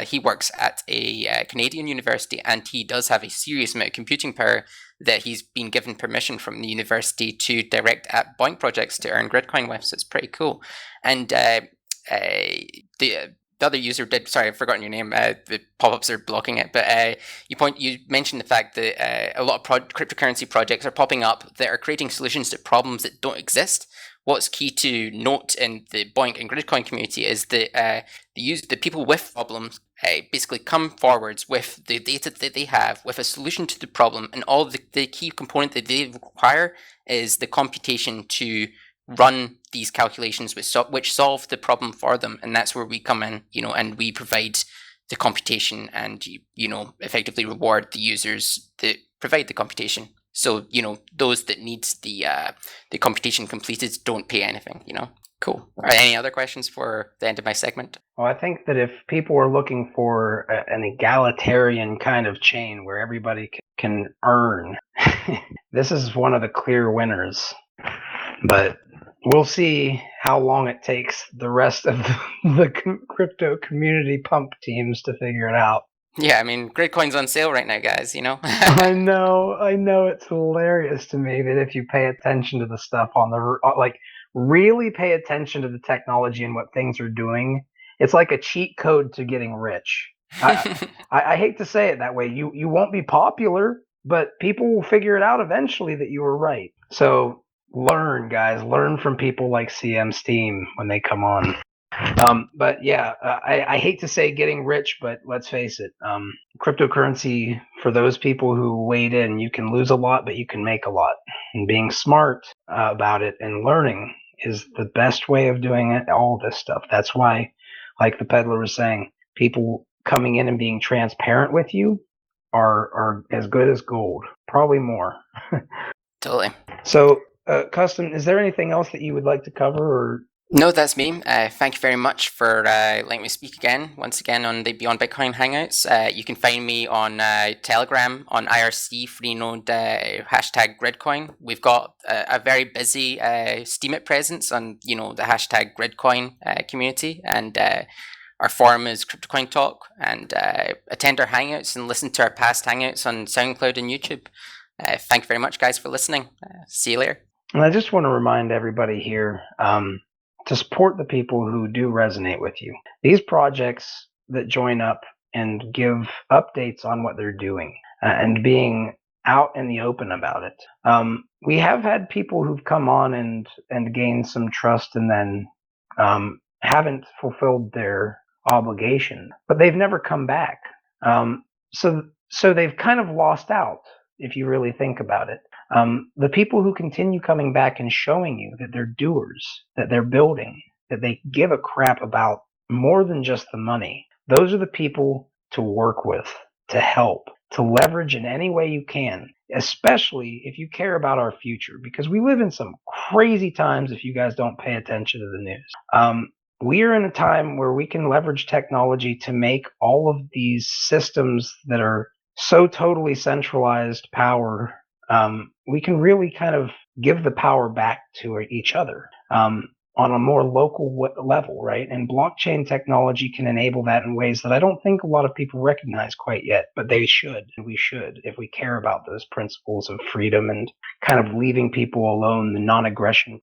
he works at a Canadian university, and he does have a serious amount of computing power that he's been given permission from the university to direct at BOINC projects to earn Gridcoin with. So it's pretty cool. And the other user did, sorry, I've forgotten your name. The pop-ups are blocking it. But you mentioned the fact that a lot of cryptocurrency projects are popping up that are creating solutions to problems that don't exist. What's key to note in the BOINC and Gridcoin community is that the people with problems basically come forwards with the data that they have, with a solution to the problem, and all the key component that they require is the computation to run these calculations which solve the problem for them. And that's where we come in, and we provide the computation and, effectively reward the users that provide the computation. So, those that need the computation completed don't pay anything, Cool. Are there any other questions for the end of my segment? Well, I think that if people are looking for an egalitarian kind of chain where everybody can earn, this is one of the clear winners. But we'll see how long it takes the rest of the crypto community pump teams to figure it out. Yeah, I mean, Gridcoin's on sale right now, guys, I know. It's hilarious to me that if you pay attention to the stuff on the, really pay attention to the technology and what things are doing, it's like a cheat code to getting rich. I hate to say it that way. You won't be popular, but people will figure it out eventually that you were right. So learn, guys. Learn from people like CM Steam when they come on. But yeah, I hate to say getting rich, but let's face it, cryptocurrency, for those people who wade in, you can lose a lot, but you can make a lot. And being smart about it and learning is the best way of doing it, all this stuff. That's why, like the peddler was saying, people coming in and being transparent with you are as good as gold, probably more. Totally. So, Custom, is there anything else that you would like to cover, or? No, that's me. Thank you very much for letting me speak once again on the Beyond Bitcoin Hangouts. You can find me on Telegram on IRC Freenode hashtag Gridcoin. We've got a very busy Steemit presence on the hashtag Gridcoin community, and our forum is CryptoCoin Talk. And attend our Hangouts and listen to our past Hangouts on SoundCloud and YouTube. Thank you very much, guys, for listening. See you later. And I just want to remind everybody here to support the people who do resonate with you. These projects that join up and give updates on what they're doing and being out in the open about it. We have had people who've come on and gained some trust and then haven't fulfilled their obligation, but they've never come back. So they've kind of lost out, if you really think about it. The people who continue coming back and showing you that they're doers, that they're building, that they give a crap about more than just the money, those are the people to work with, to help, to leverage in any way you can, especially if you care about our future, because we live in some crazy times if you guys don't pay attention to the news. We are in a time where we can leverage technology to make all of these systems that are so totally centralized power, we can really kind of give the power back to each other. on a more local level, right? And blockchain technology can enable that in ways that I don't think a lot of people recognize quite yet, but they should. We should, if we care about those principles of freedom and kind of leaving people alone, the non-aggression.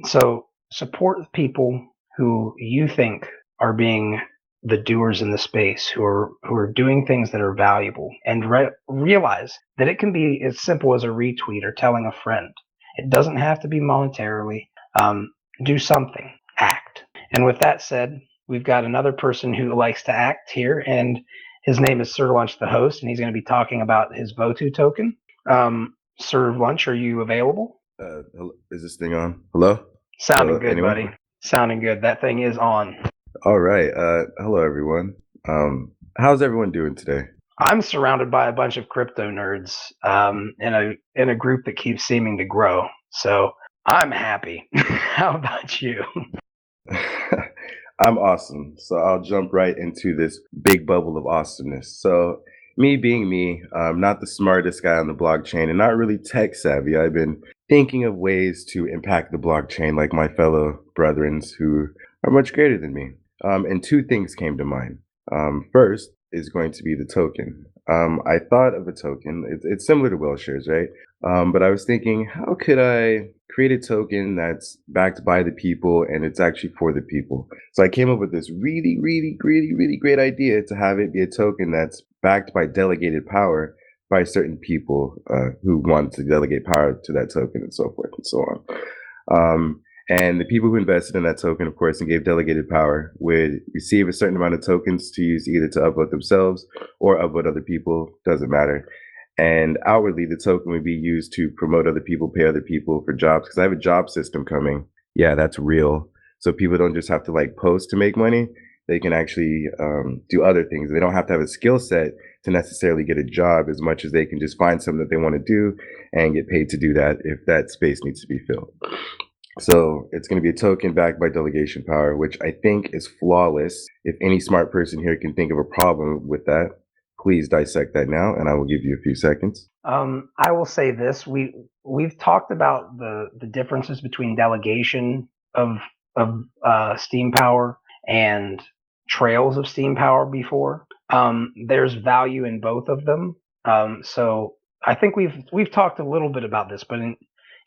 So support people who you think are being the doers in the space, who are doing things that are valuable, and realize that it can be as simple as a retweet or telling a friend. It doesn't have to be monetarily. Do something, act. And with that said, we've got another person who likes to act here, and his name is Sir Lunch, the host, and he's going to be talking about his Votu token. Sir Lunch, are you available? Is this thing on? Hello? Sounding good, anyone? buddy. Sounding good. That thing is on. All right. Hello, everyone. How's everyone doing today? I'm surrounded by a bunch of crypto nerds in a group that keeps seeming to grow. So I'm happy. How about you? I'm awesome. So I'll jump right into this big bubble of awesomeness. So me being me, I'm not the smartest guy on the blockchain and not really tech savvy. I've been thinking of ways to impact the blockchain like my fellow brethren who are much greater than me. And two things came to mind. First is going to be the token. I thought of a token. It's similar to WhaleShares, right? But I was thinking, how could I create a token that's backed by the people and it's actually for the people? So I came up with this really great idea to have it be a token that's backed by delegated power by certain people who want to delegate power to that token and so forth and so on. And the people who invested in that token, of course, and gave delegated power would receive a certain amount of tokens to use either to upvote themselves or upvote other people, doesn't matter. And outwardly, the token would be used to promote other people, pay other people for jobs. Because I have a job system coming. Yeah, that's real. So people don't just have to like post to make money. They can actually do other things. They don't have to have a skill set to necessarily get a job as much as they can just find something that they want to do and get paid to do that if that space needs to be filled. So it's going to be a token backed by delegation power, which I think is flawless. If any smart person here can think of a problem with that, please dissect that now, and I will give you a few seconds. I will say this: we've talked about the differences between delegation of steam power and trails of steam power before. There's value in both of them. So I think we've talked a little bit about this, but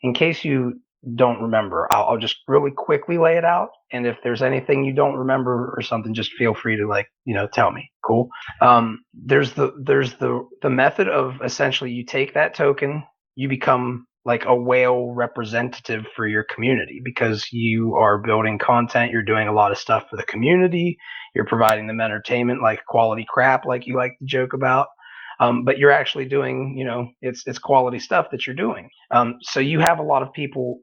in case you don't remember, I'll just really quickly lay it out. And if there's anything you don't remember or something, just feel free to tell me. Cool. There's the method of essentially you take that token, you become like a whale representative for your community because you are building content, you're doing a lot of stuff for the community, you're providing them entertainment like quality crap, like you like to joke about. But you're actually doing, it's quality stuff that you're doing. So you have a lot of people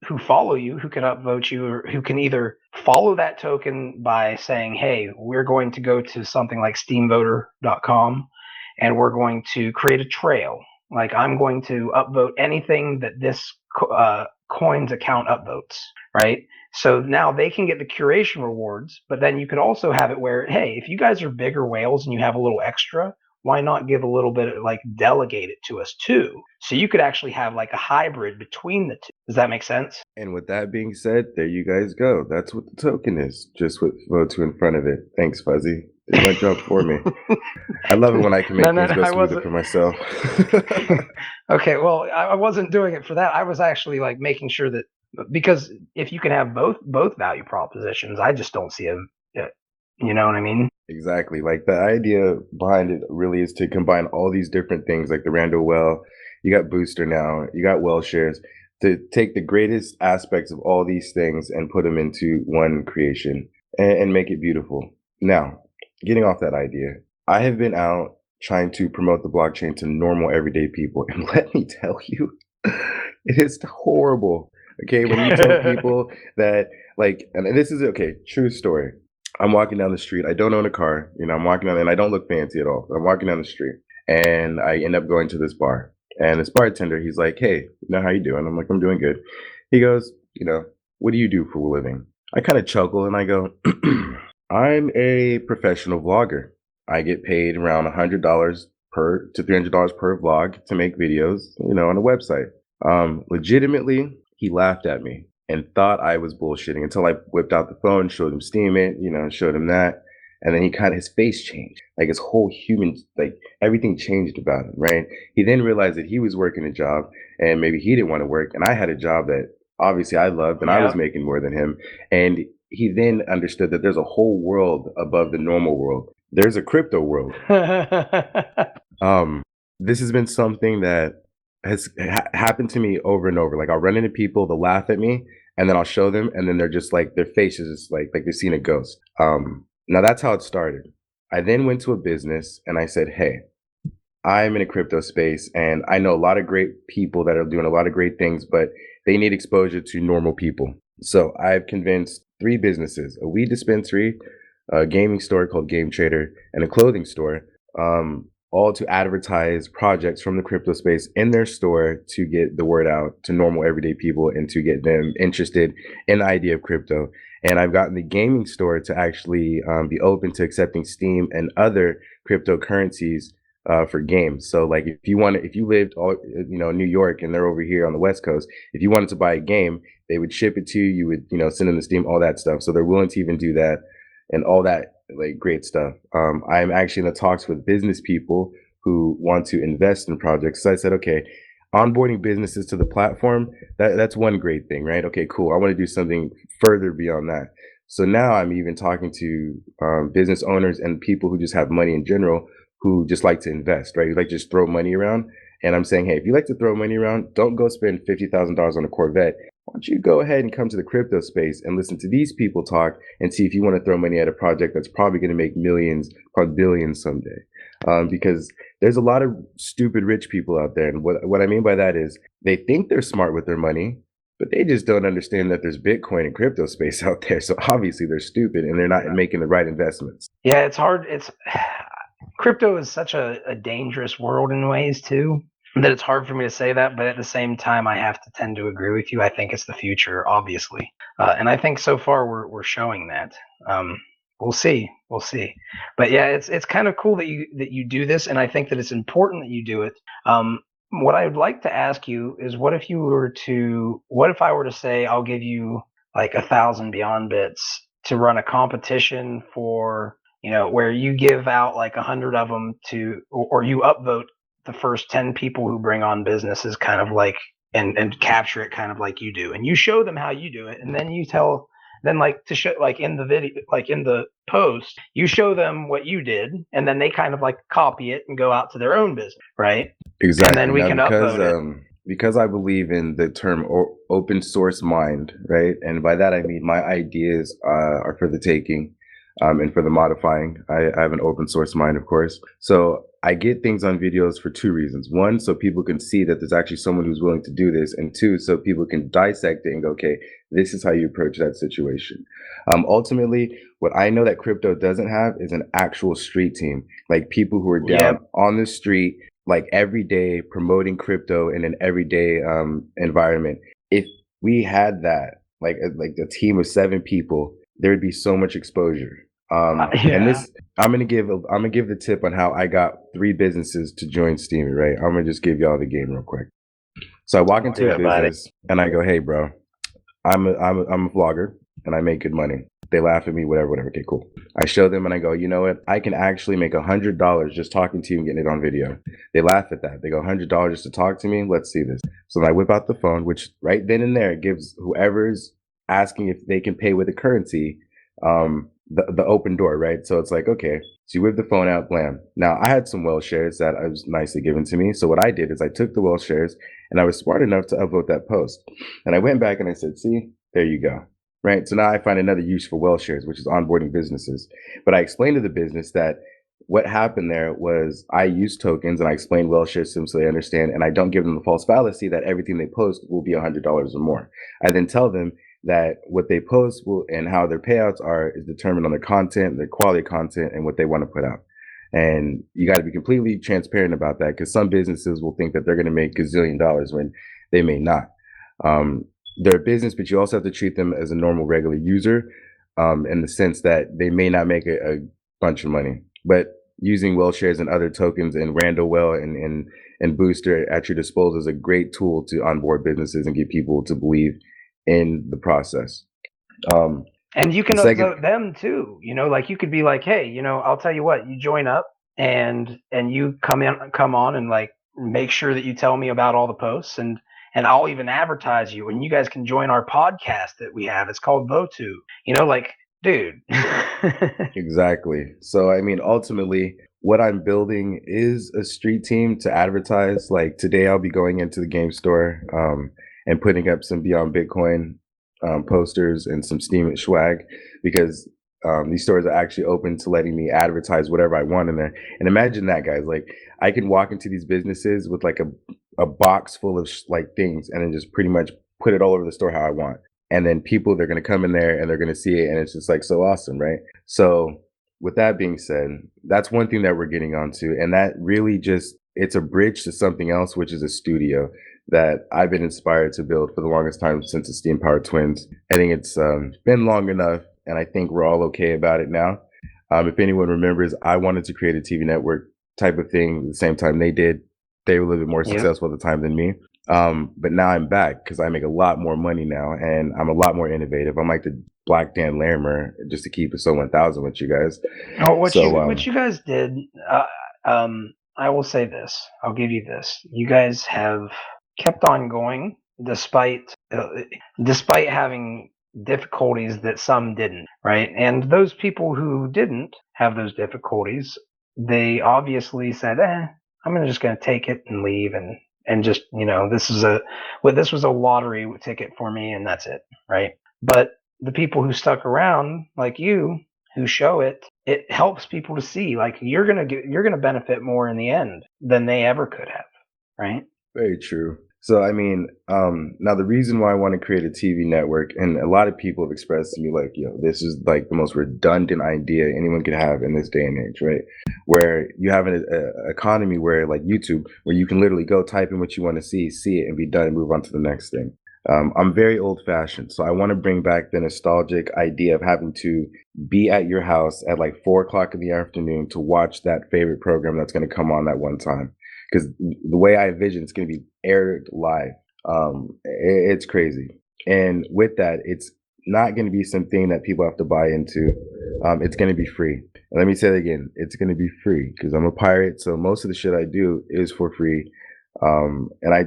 who follow you, who can upvote you, or who can either follow that token by saying, hey, we're going to go to something like steamvoter.com and we're going to create a trail. Like I'm going to upvote anything that this coin's account upvotes, right? So now they can get the curation rewards, but then you could also have it where, hey, if you guys are bigger whales and you have a little extra, why not give a little bit of, like, delegate it to us too? So you could actually have like a hybrid between the two. Does that make sense? And with that being said, there you guys go. That's what the token is, just with Votu in front of it. Thanks, Fuzzy. Did my job for me. I love it when I can make things go smoother for myself. Okay, well, I wasn't doing it for that. I was actually like making sure that, because if you can have both value propositions, I just don't see you know what I mean? Exactly. Like the idea behind it really is to combine all these different things, like the Rando Well, you got Booster now, you got WhaleShares, to take the greatest aspects of all these things and put them into one creation and make it beautiful. Now, getting off that idea, I have been out trying to promote the blockchain to normal everyday people, and let me tell you, it is horrible. Okay, when you tell people that, like, and this is okay, true story. I'm walking down the street. I don't own a car. I'm walking down and I don't look fancy at all. I'm walking down the street and I end up going to this bar. And this bartender, he's like, hey, how you doing? I'm like, I'm doing good. He goes, what do you do for a living? I kind of chuckle and I go, I'm a professional vlogger. I get paid around $100 to $300 per vlog to make videos, on a website. Legitimately, he laughed at me. and thought I was bullshitting until I whipped out the phone, showed him Steam it, showed him that. And then he his face changed. Like his whole human, like everything changed about him, right? He then realized that he was working a job and maybe he didn't want to work. And I had a job that obviously I loved and I was making more than him. And he then understood that there's a whole world above the normal world. There's a crypto world. This has been something that has happened to me over and over. Like I'll run into people, they'll laugh at me, and then I'll show them, and then they're just like, their face is just like they've seen a ghost. Now that's how it started. I then went to a business and I said, hey, I'm in a crypto space and I know a lot of great people that are doing a lot of great things, but they need exposure to normal people. So I've convinced 3 businesses, a weed dispensary, a gaming store called Game Trader, and a clothing store, all to advertise projects from the crypto space in their store to get the word out to normal everyday people and to get them interested in the idea of crypto. And I've gotten the gaming store to actually be open to accepting Steam and other cryptocurrencies for games. So like if you lived in New York and they're over here on the West Coast, if you wanted to buy a game, they would ship it to you. You would send them the Steam, all that stuff. So they're willing to even do that and all that like great stuff. I'm actually in the talks with business people who want to invest in projects. So I said, okay, onboarding businesses to the platform, that's one great thing, right? Okay, cool. I want to do something further beyond that. So now I'm even talking to business owners and people who just have money in general who just like to invest, right? Who like just throw money around. And I'm saying, hey, if you like to throw money around, don't go spend $50,000 on a Corvette. Why don't you go ahead and come to the crypto space and listen to these people talk and see if you want to throw money at a project that's probably going to make millions, probably billions someday. Because there's a lot of stupid rich people out there. And what I mean by that is they think they're smart with their money, but they just don't understand that there's Bitcoin and crypto space out there. So obviously they're stupid and they're not making the right investments. Yeah, it's hard. Crypto is such a dangerous world in ways too, that it's hard for me to say that, but at the same time, I have to tend to agree with you. I think it's the future, obviously, and I think so far we're showing that. We'll see, but yeah, it's kind of cool that you do this, and I think that it's important that you do it. What I would like to ask you is, what if I were to say I'll give you like 1,000 Beyond Bits to run a competition for, where you give out like 100 of them or you upvote the first 10 people who bring on businesses, kind of like, and capture it kind of like you do, and you show them how you do it, and then to show, like in the video, like in the post, you show them what you did, and then they kind of like copy it and go out to their own business, right? Exactly. And then we can upvote it. Because I believe in the term open source mind, right? And by that I mean my ideas are for the taking. And for the modifying, I have an open source mind, of course. So I get things on videos for 2 reasons. 1, so people can see that there's actually someone who's willing to do this. And 2, so people can dissect it and go, okay, this is how you approach that situation. Ultimately, what I know that crypto doesn't have is an actual street team, like people who are down on the street, like every day promoting crypto in an everyday environment. If we had that, like a team of 7 people, there would be so much exposure. And this, I'm gonna give the tip on how I got 3 businesses to join Steamy, right? I'm gonna just give y'all the game real quick. So I walk into a business and I go, hey bro, I'm a vlogger and I make good money. They laugh at me, whatever. Okay, cool. I show them and I go, you know what? I can actually make $100 just talking to you and getting it on video. They laugh at that. They go, $100 just to talk to me? Let's see this. So then I whip out the phone, which right then and there gives whoever's asking if they can pay with a currency, the open door, right? So it's like, okay, so you whip the phone out, blam. Now I had some WhaleShares that was nicely given to me. So what I did is I took the WhaleShares and I was smart enough to upvote that post. And I went back and I said, see, there you go. Right. So now I find another use for WhaleShares, which is onboarding businesses. But I explained to the business that what happened there was I use tokens and I explain WhaleShares so they understand. And I don't give them the false fallacy that everything they post will be $100 or more. I then tell them that what they post will and how their payouts are is determined on their content, their quality of content, and what they want to put out. And you got to be completely transparent about that, because some businesses will think that they're going to make $gazillion when they may not. They're a business, but you also have to treat them as a normal, regular user, in the sense that they may not make a bunch of money. But using WhaleShares and other tokens and RandoWhale and Booster at your disposal is a great tool to onboard businesses and get people to believe in the process. And you can second, upvote them too. Like you could be like, hey, I'll tell you what, you join up and you come on and like make sure that you tell me about all the posts and I'll even advertise you and you guys can join our podcast that we have. It's called Votu. Like, dude. Exactly. So, I mean, ultimately, what I'm building is a street team to advertise. Like today, I'll be going into the game store and putting up some Beyond Bitcoin posters and some Steam swag because these stores are actually open to letting me advertise whatever I want in there. And imagine that, guys. Like I can walk into these businesses with like a box full of like things and then just pretty much put it all over the store how I want. And then people, they're going to come in there and they're going to see it. And it's just like so awesome, right? So with that being said, that's one thing that we're getting onto. And that really just, it's a bridge to something else, which is a studio that I've been inspired to build for the longest time since the Steam Powered Twins. I think it's been long enough, and I think we're all okay about it now. If anyone remembers, I wanted to create a TV network type of thing at the same time they did. They were a little bit more successful at the time than me. But now I'm back because I make a lot more money now, and I'm a lot more innovative. I'm like the Black Dan Larimer, just to keep it so 1000 with you guys. Oh, what you guys did, I will say this. I'll give you this. You guys have kept on going despite having difficulties that some didn't, right? And those people who didn't have those difficulties, they obviously said, I'm just going to take it and leave and just, this was a lottery ticket for me and that's it, right? But the people who stuck around, like you, who show it helps people to see like you're gonna benefit more in the end than they ever could have, right? Very true. So, I mean, now the reason why I want to create a TV network, and a lot of people have expressed to me like, this is like the most redundant idea anyone could have in this day and age, right? Where you have an economy where like YouTube, where you can literally go type in what you want to see it and be done and move on to the next thing. I'm very old fashioned. So I want to bring back the nostalgic idea of having to be at your house at like 4:00 in the afternoon to watch that favorite program that's going to come on that one time. Because the way I envision it's going to be aired live. It's crazy. And with that, it's not going to be something that people have to buy into. It's going to be free. And let me say it again. It's going to be free because I'm a pirate. So most of the shit I do is for free. And I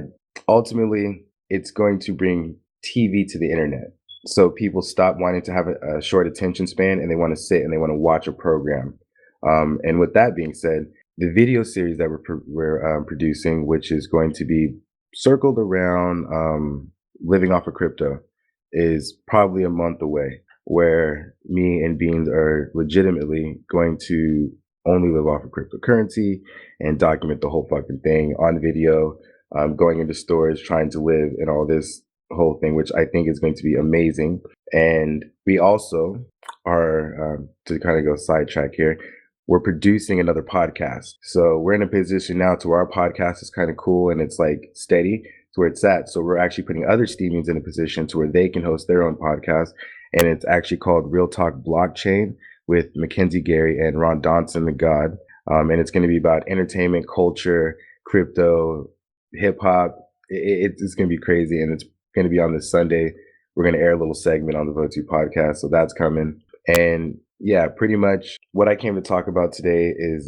ultimately, it's going to bring TV to the internet. So people stop wanting to have a short attention span and they want to sit and they want to watch a program. And with that being said, the video series that we're producing, which is going to be circled around living off of crypto, is probably a month away, where me and Beans are legitimately going to only live off of cryptocurrency and document the whole fucking thing on video, going into stores, trying to live in all this whole thing, which I think is going to be amazing. And we also are, to kind of go sidetrack here, we're producing another podcast. So we're in a position now to where our podcast is kind of cool and it's like steady to where it's at. So we're actually putting other Steamians in a position to where they can host their own podcast. And it's actually called Real Talk Blockchain with Mackenzie Gary and Ron Donson, the God. And it's going to be about entertainment, culture, crypto, hip hop. It's going to be crazy. And it's going to be on this Sunday. We're going to air a little segment on the Votu podcast. So that's coming. And yeah, pretty much what I came to talk about today is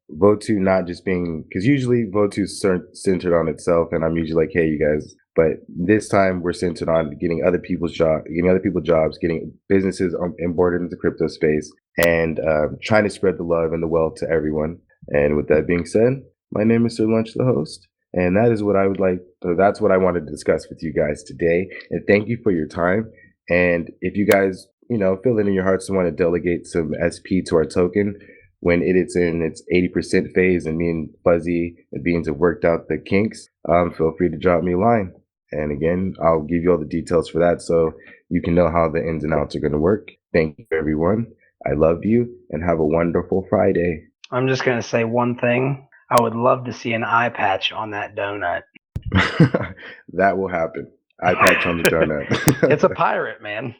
Votu not just being, because usually Votu is centered on itself, and I'm usually like, hey, you guys, but this time we're centered on getting other people jobs, getting businesses onboarded into crypto space, and trying to spread the love and the wealth to everyone. And with that being said, my name is Sir Lunch, the host, and that is what I would like. So that's what I wanted to discuss with you guys today. And thank you for your time. And if you guys feel it in your hearts to want to delegate some SP to our token when it's in its 80% phase and me and Fuzzy and Beans have worked out the kinks, feel free to drop me a line. And again, I'll give you all the details for that so you can know how the ins and outs are going to work. Thank you, everyone. I love you and have a wonderful Friday. I'm just going to say one thing. I would love to see an eye patch on that donut. That will happen. Eye patch on the donut. It's a pirate, man.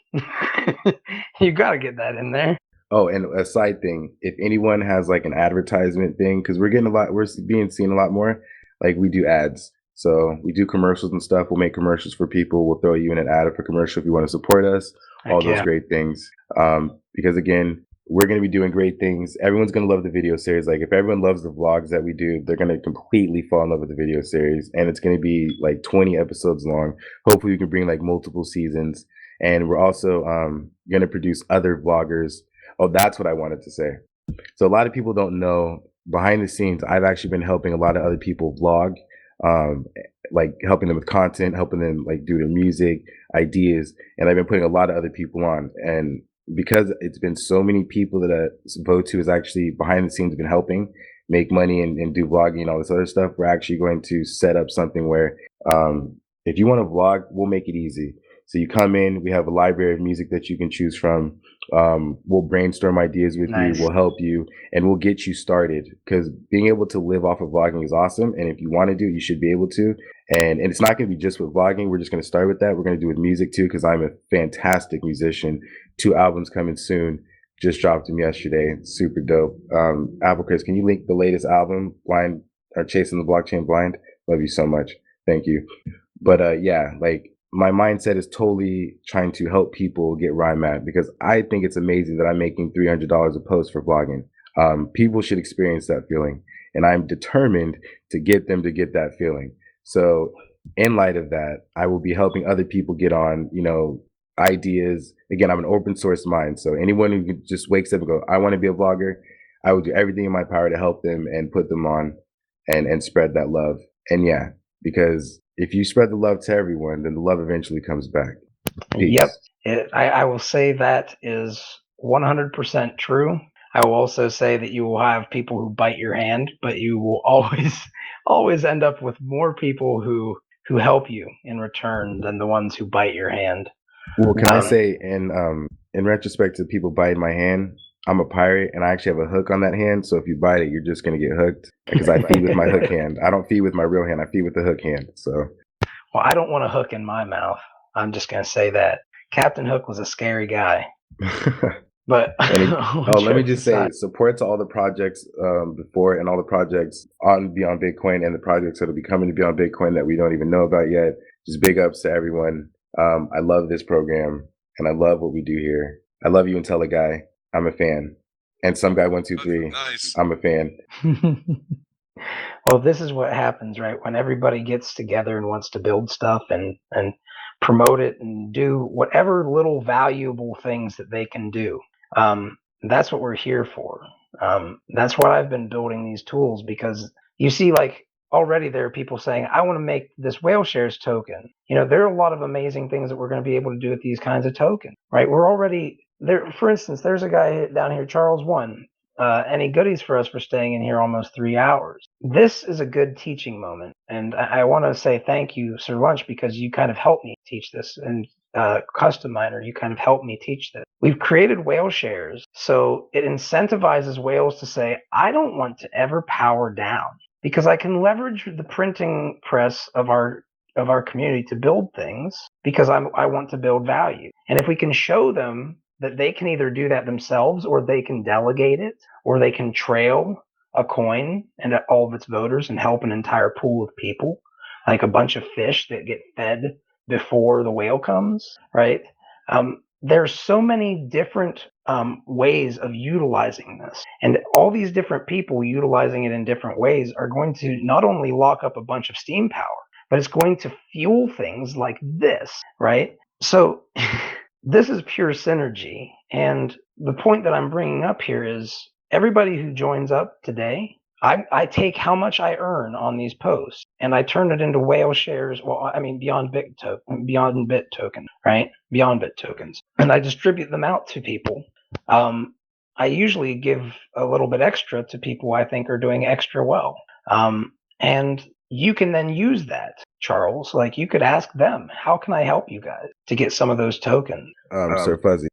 You got to get that in there. Oh, and a side thing, if anyone has like an advertisement thing, because we're being seen a lot more, like we do ads. So we do commercials and stuff. We'll make commercials for people. We'll throw you in an ad for commercial if you want to support us. All those great things. Because again, we're going to be doing great things. Everyone's going to love the video series. Like if everyone loves the vlogs that we do, they're going to completely fall in love with the video series. And it's going to be like 20 episodes long. Hopefully we can bring like multiple seasons. And we're also going to produce other vloggers. Oh, that's what I wanted to say. So a lot of people don't know, behind the scenes, I've actually been helping a lot of other people vlog, like helping them with content, helping them like do their music, ideas. And I've been putting a lot of other people on. And because it's been so many people that Votu is actually behind the scenes been helping make money and do vlogging and all this other stuff, we're actually going to set up something where if you want to vlog, we'll make it easy. So you come in, we have a library of music that you can choose from. We'll brainstorm ideas with you, we'll help you, and we'll get you started. Because being able to live off of vlogging is awesome. And if you want to do it, you should be able to. And it's not going to be just with vlogging. We're just going to start with that. We're going to do with music too, because I'm a fantastic musician. 2 albums coming soon. Just dropped them yesterday. It's super dope. Apple Chris, can you link the latest album, Blind or Chasing the Blockchain Blind? Love you so much. Thank you. But yeah, like my mindset is totally trying to help people get where I'm at, because I think it's amazing that I'm making $300 a post for vlogging. People should experience that feeling, and I'm determined to get them to get that feeling. So in light of that, I will be helping other people get on, ideas. Again, I'm an open source mind. So anyone who just wakes up and go, I want to be a vlogger, I will do everything in my power to help them and put them on and spread that love. And yeah, because if you spread the love to everyone, then the love eventually comes back. Peace. Yep. I will say that is 100% true. I will also say that you will have people who bite your hand, but you will always end up with more people who help you in return than the ones who bite your hand. Well, can I say, in retrospect to people biting my hand, I'm a pirate and I actually have a hook on that hand. So if you bite it, you're just going to get hooked, because I feed with my hook hand. I don't feed with my real hand. I feed with the hook hand. So, well, I don't want a hook in my mouth. I'm just going to say that Captain Hook was a scary guy. But let me just say, support to all the projects before, and all the projects on Beyond Bitcoin, and the projects that will be coming to Beyond Bitcoin that we don't even know about yet. Just big ups to everyone. I love this program and I love what we do here. I love you, IntelliGuy. I'm a fan. And some guy 123. Nice. I'm a fan. Well, this is what happens, right? When everybody gets together and wants to build stuff and promote it and do whatever little valuable things that they can do. That's what we're here for. That's why I've been building these tools, because you see, like, already there are people saying, I want to make this WhaleShares token. There are a lot of amazing things that we're going to be able to do with these kinds of tokens, right? We're already there. For instance, there's a guy down here, Charles One. Any goodies for us for staying in here almost 3 hours. This is a good teaching moment. And I want to say thank you, Sir Lunch, because you kind of helped me teach this. And Custom Miner, you kind of helped me teach this. We've created WhaleShares, so it incentivizes whales to say, I don't want to ever power down, because I can leverage the printing press of our community to build things, because I want to build value. And if we can show them that they can either do that themselves, or they can delegate it, or they can trail a coin and all of its voters and help an entire pool of people, like a bunch of fish that get fed before the whale comes, right? There's so many different ways of utilizing this. And all these different people utilizing it in different ways are going to not only lock up a bunch of steam power, but it's going to fuel things like this, right? So this is pure synergy. And the point that I'm bringing up here is everybody who joins up today, I take how much I earn on these posts and I turn it into WhaleShares. Well, I mean, Beyond Bit token, right? Beyond Bit tokens. And I distribute them out to people. I usually give a little bit extra to people I think are doing extra well. And you can then use that, Charles. Like, you could ask them, how can I help you guys to get some of those tokens? Sir Fuzzy.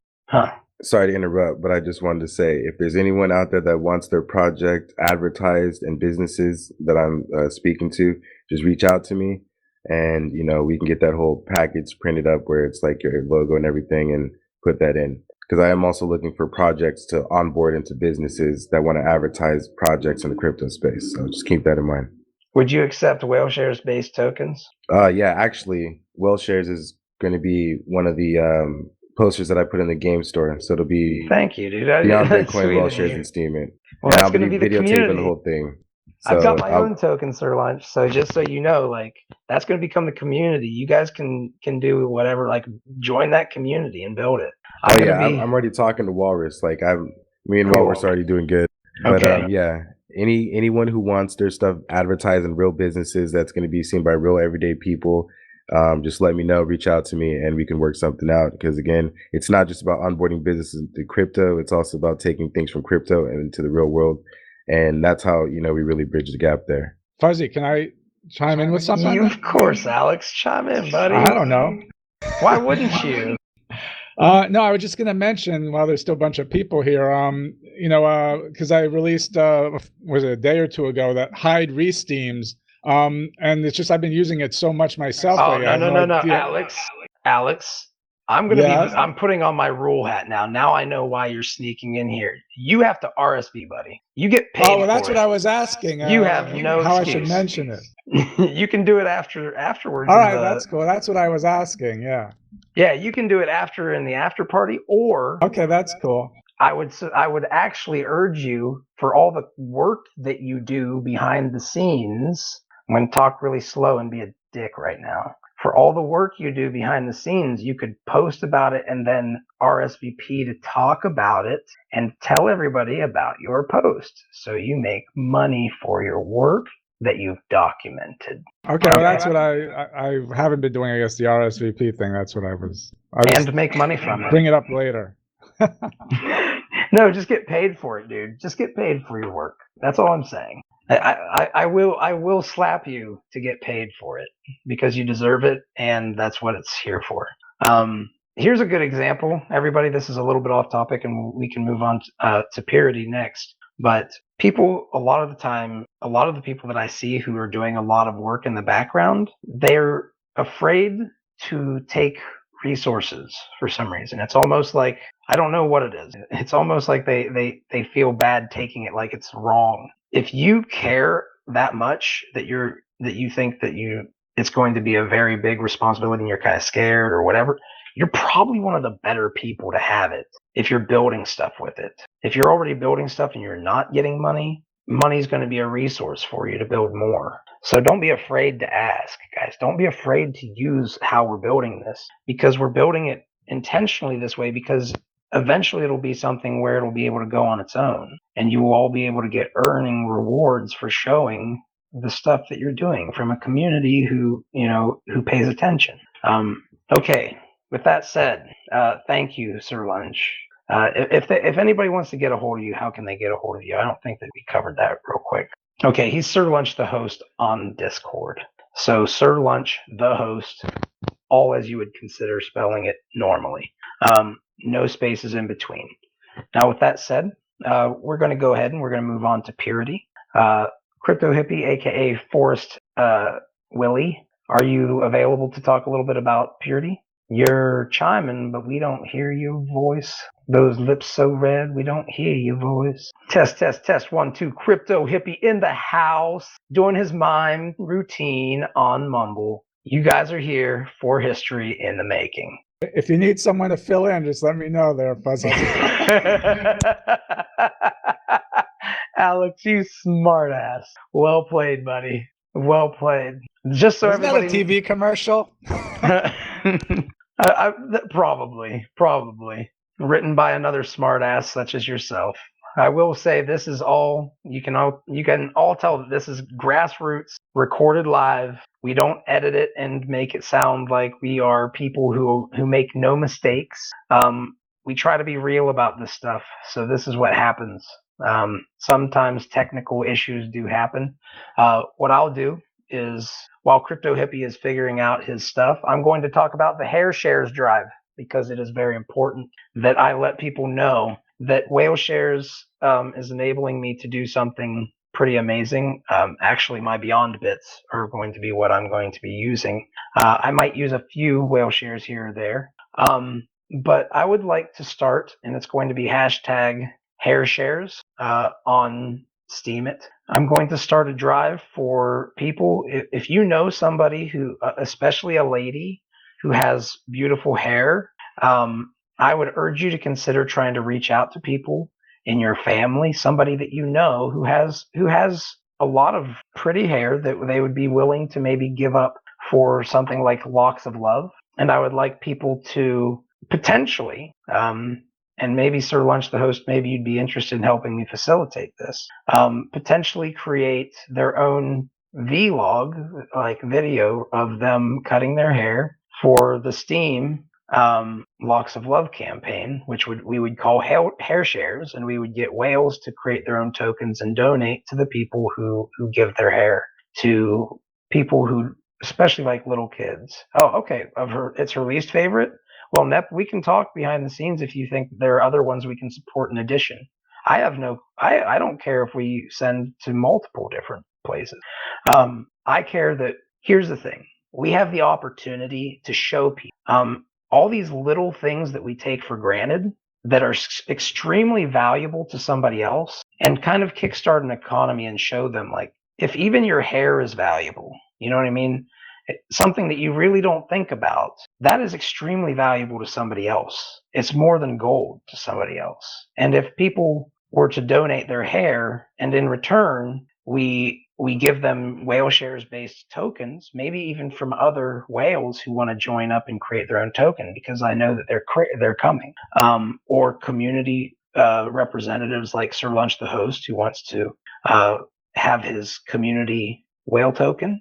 Sorry to interrupt, but I just wanted to say, if there's anyone out there that wants their project advertised in businesses that I'm speaking to, just reach out to me, and we can get that whole package printed up where it's like your logo and everything, and put that in. Because I am also looking for projects to onboard into businesses that want to advertise projects in the crypto space. So just keep that in mind. Would you accept WhaleShares based tokens? Yeah, actually, WhaleShares is going to be one of the posters that I put in the game store. So it'll be Thank you, dude. Beyond That's Bitcoin, sweet of WhaleShares, you. and Steemit. Well, And that's I'll going to be be the videotaping the community. whole thing. I've got So my own token, Sir Lunch. So just so you know, like that's going to become the community. You guys can do whatever, like join that community and build it. I'm already talking to Walrus. Like me and Cool. Walrus are already doing good. But Okay. yeah, anyone who wants their stuff advertised in real businesses that's going to be seen by real everyday people, just let me know, reach out to me, and we can work something out. Because again, it's not just about onboarding businesses to crypto. It's also about taking things from crypto and into the real world. And that's how, we really bridge the gap there. Fuzzy, can I chime in with something? Of course, Alex. Chime in, buddy. I don't know. Why wouldn't you? No, I was just going to mention while there's still a bunch of people here, because I released, was it a day or two ago, that hide re-steams. And it's just I've been using it so much myself. Oh, no, Alex. I'm putting on my rule hat now. Now I know why you're sneaking in here. You have to RSV, buddy. You get paid. Oh, well, that's what I was asking. You have no how excuse. I should mention it. You can do it afterwards. All right, that's cool. That's what I was asking. Yeah. Yeah, you can do it in the after party, or okay, that's cool. I would actually urge you, for all the work that you do behind the scenes. I'm going to talk really slow and be a dick right now. For all the work you do behind the scenes, you could post about it and then RSVP to talk about it and tell everybody about your post, so you make money for your work that you've documented. Okay, well, that's what I haven't been doing. I guess the RSVP thing. That's what I was. And make money from it. Bring it up later. No, just get paid for it, dude. Just get paid for your work. That's all I'm saying. I will slap you to get paid for it because you deserve it, and that's what it's here for. Here's a good example, everybody. This is a little bit off topic, and we can move on to Peerity next. But people, a lot of the people that I see who are doing a lot of work in the background, they're afraid to take resources for some reason. It's almost like, I don't know what it is. It's almost like they feel bad taking it, like it's wrong. If you care that much that you think that it's going to be a very big responsibility and you're kind of scared or whatever, you're probably one of the better people to have it if you're building stuff with it. If you're already building stuff and you're not getting money, money's going to be a resource for you to build more. So don't be afraid to ask, guys. Don't be afraid to use how we're building this, because we're building it intentionally this way, because eventually it'll be something where it'll be able to go on its own, and you will all be able to get earning rewards for showing the stuff that you're doing from a community who pays attention. Okay. With that said, thank you, Sir Lunch. If anybody wants to get a hold of you, how can they get a hold of you? I don't think that we covered that real quick. Okay, he's Sir Lunch, the host on Discord. So Sir Lunch, the host, all as you would consider spelling it normally. No spaces in between. Now, with that said, we're going to go ahead and we're going to move on to Peerity. Crypto Hippie, aka Forrest Willie, are you available to talk a little bit about Peerity? You're chiming, but we don't hear your voice. Those lips so red, we don't hear your voice. Test, 1, 2. Crypto Hippie in the house, doing his mime routine on Mumble. You guys are here for history in the making. If you need someone to fill in, just let me know there, Fuzzy. Alex, you smart ass. Well played, buddy. Well played. Just so Isn't everybody. That a TV commercial? Probably written by another smart ass such as yourself. I will say this is all you can all tell that this is grassroots, recorded live. We don't edit it and make it sound like we are people who make no mistakes. We try to be real about this stuff. So this is what happens. Sometimes technical issues do happen. What I'll do is, while Crypto Hippie is figuring out his stuff, I'm going to talk about the WhaleShares drive, because it is very important that I let people know that WhaleShares is enabling me to do something pretty amazing. Actually, my Beyond bits are going to be what I'm going to be using. I might use a few WhaleShares here or there, but I would like to start, and it's going to be hashtag HairShares on steam it. I'm going to start a drive for people. If you know somebody who, especially a lady who has beautiful hair, I would urge you to consider trying to reach out to people in your family, somebody that you know who has a lot of pretty hair that they would be willing to maybe give up for something like locks of love. And I would like people to potentially, and maybe Sir Lunch, the host, maybe you'd be interested in helping me facilitate this, potentially create their own vlog, like video of them cutting their hair for the Steam Locks of Love campaign, which we would call WhaleShares, and we would get whales to create their own tokens and donate to the people who give their hair to people who, especially like little kids. Oh, okay. It's her least favorite. Well, Nep, we can talk behind the scenes if you think there are other ones we can support in addition. I don't care if we send to multiple different places. I care that, here's the thing. We have the opportunity to show people all these little things that we take for granted that are extremely valuable to somebody else, and kind of kickstart an economy and show them, like, if even your hair is valuable, you know what I mean? Something that you really don't think about, that is extremely valuable to somebody else. It's more than gold to somebody else. And if people were to donate their hair, and in return we give them WhaleShares based tokens, maybe even from other whales who want to join up and create their own token, because I know that they're coming, or community representatives like Sir Lunch the host, who wants to have his community whale token.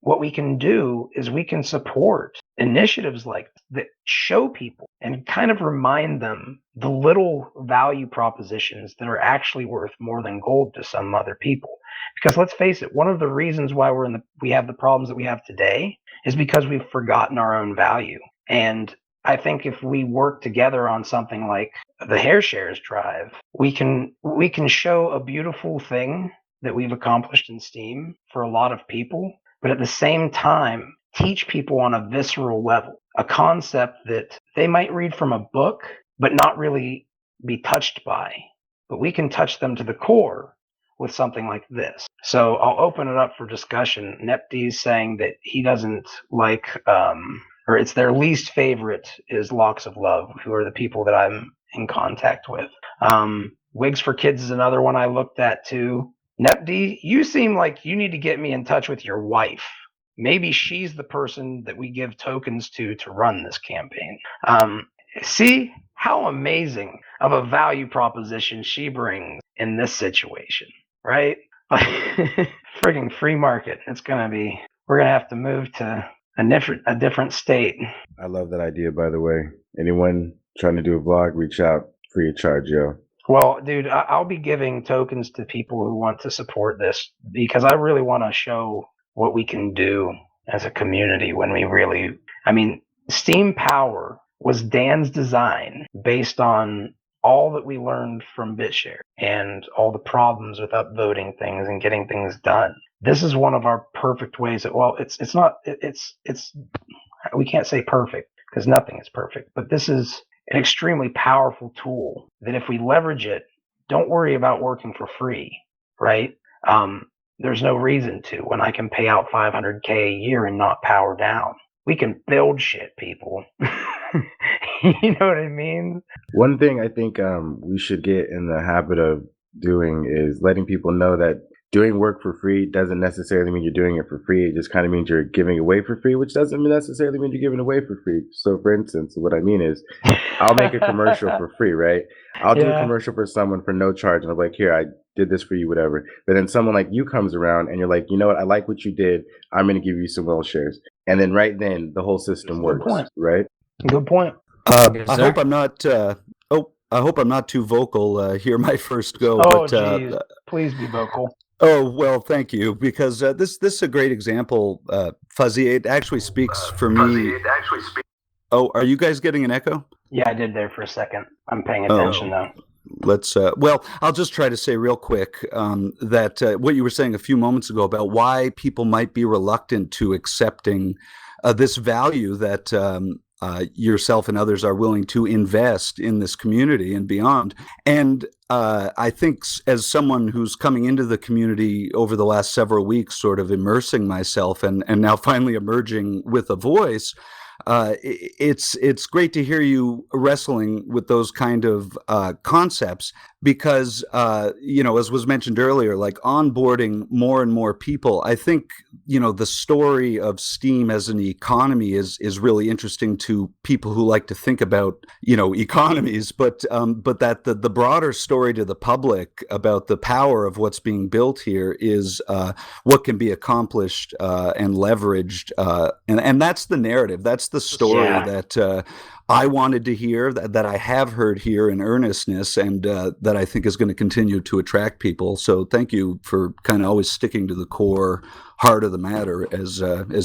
What we can do is we can support initiatives like that, show people and kind of remind them the little value propositions that are actually worth more than gold to some other people. Because let's face it, one of the reasons why we have the problems that we have today is because we've forgotten our own value. And I think if we work together on something like the WhaleShares drive, we can show a beautiful thing that we've accomplished in Steam for a lot of people, but at the same time, teach people on a visceral level, a concept that they might read from a book, but not really be touched by. But we can touch them to the core with something like this. So I'll open it up for discussion. Nepti's saying that he doesn't like, or it's their least favorite is Locks of Love, who are the people that I'm in contact with. Wigs for Kids is another one I looked at too. Nepdi, you seem like you need to get me in touch with your wife. Maybe she's the person that we give tokens to run this campaign. See how amazing of a value proposition she brings in this situation, right? Frigging free market. We're gonna have to move to a different state. I love that idea, by the way. Anyone trying to do a vlog, reach out, free of charge, yo. Well, dude, I'll be giving tokens to people who want to support this, because I really want to show what we can do as a community when we really, Steam Power was Dan's design based on all that we learned from BitShare and all the problems with upvoting things and getting things done. This is one of our perfect ways we can't say perfect because nothing is perfect, but this is an extremely powerful tool that if we leverage it, don't worry about working for free, right? There's no reason to when I can pay out $500K a year and not power down. We can build shit, people. You know what I mean? One thing I think we should get in the habit of doing is letting people know that doing work for free doesn't necessarily mean you're doing it for free. It just kind of means you're giving away for free, which doesn't necessarily mean you're giving away for free. So for instance, what I mean is I'll make a commercial for free, right? I'll do a commercial for someone for no charge. And I'm like, here, I did this for you, whatever. But then someone like you comes around and you're like, you know what? I like what you did. I'm going to give you some WhaleShares. And then right then the whole system works, right? Good point. I hope I'm not. I hope I'm not too vocal here. My first go. Oh, geez. Please be vocal. Oh, well, thank you, because this is a great example, Fuzzy. It actually speaks for me. Oh, are you guys getting an echo? Yeah, I did there for a second. I'm paying attention though. Let's. Well, I'll just try to say real quick that what you were saying a few moments ago about why people might be reluctant to accepting this value that yourself and others are willing to invest in this community and beyond. And I think as someone who's coming into the community over the last several weeks, sort of immersing myself and now finally emerging with a voice, it's great to hear you wrestling with those kind of concepts, because as was mentioned earlier, like onboarding more and more people, I think the story of Steam as an economy is really interesting to people who like to think about economies, but that the broader story to the public about the power of what's being built here is what can be accomplished and leveraged, and that's the narrative, that's the story that I wanted to hear, that I have heard here in earnestness, and that I think is going to continue to attract people. So thank you for kind of always sticking to the core heart of the matter as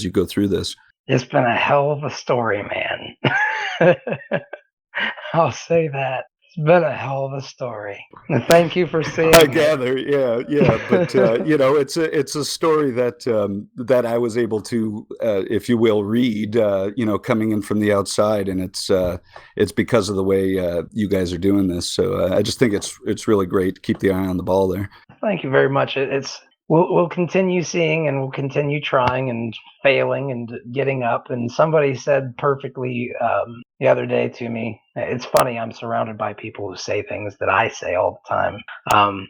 you go through this. It's been a hell of a story, man. I'll say that. It's been a hell of a story. And thank you for saying I gather, yeah, but it's a story that I was able to, if you will, read, coming in from the outside, and it's because of the way you guys are doing this. So I just think it's really great to keep the eye on the ball there. Thank you very much. We'll continue seeing, and we'll continue trying and failing and getting up. And somebody said perfectly the other day to me, it's funny, I'm surrounded by people who say things that I say all the time.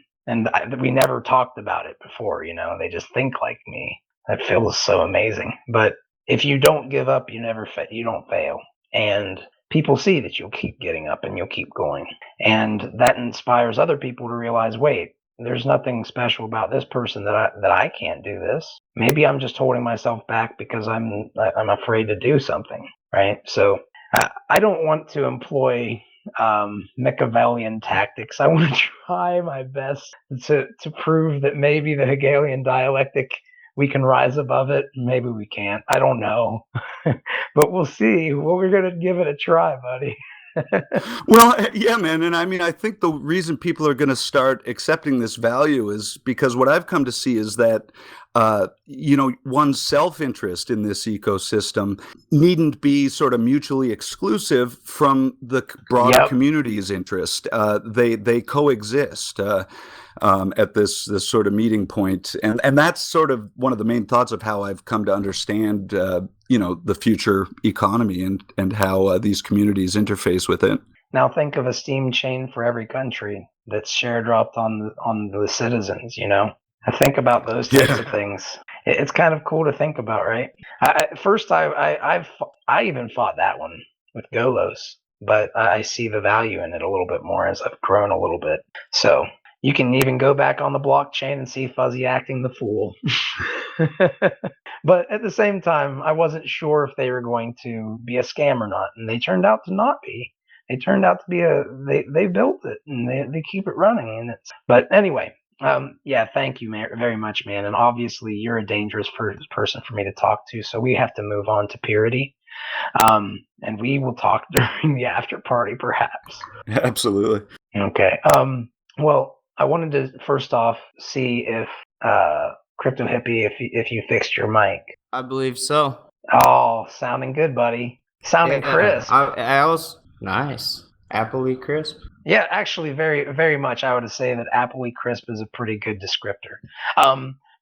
We never talked about it before, they just think like me. That feels so amazing. But if you don't give up, you don't fail. And people see that you'll keep getting up and you'll keep going. And that inspires other people to realize, wait, there's nothing special about this person that I can't do this. Maybe I'm just holding myself back because I'm afraid to do something, right? So I don't want to employ Machiavellian tactics. I want to try my best to prove that maybe the Hegelian dialectic, we can rise above it. Maybe we can't. I don't know, but we'll see. Well, we're gonna give it a try, buddy. Well, yeah, man. And I mean, I think the reason people are going to start accepting this value is because what I've come to see is that, one's self-interest in this ecosystem needn't be sort of mutually exclusive from the broader community's interest. They coexist at this sort of meeting point. And that's sort of one of the main thoughts of how I've come to understand the future economy and how these communities interface with it. Now think of a Steam chain for every country that's share dropped on the citizens, I think about those types of things. It's kind of cool to think about, right? First, I even fought that one with Golos, but I see the value in it a little bit more as I've grown a little bit. So you can even go back on the blockchain and see Fuzzy acting the fool. But at the same time, I wasn't sure if they were going to be a scam or not, and they turned out to not be. They turned out to be they built it and they keep it running. But anyway, thank you very much, man. And obviously, you're a dangerous person for me to talk to, so we have to move on to Peerity. And we will talk during the after party, perhaps. Absolutely. Okay. Well, I wanted to first off see if Crypto Hippie, if you fixed your mic. I believe so. Oh, sounding good, buddy. Sounding crisp. I was nice. Appley crisp. Yeah, actually, very, very much. I would say that appley crisp is a pretty good descriptor.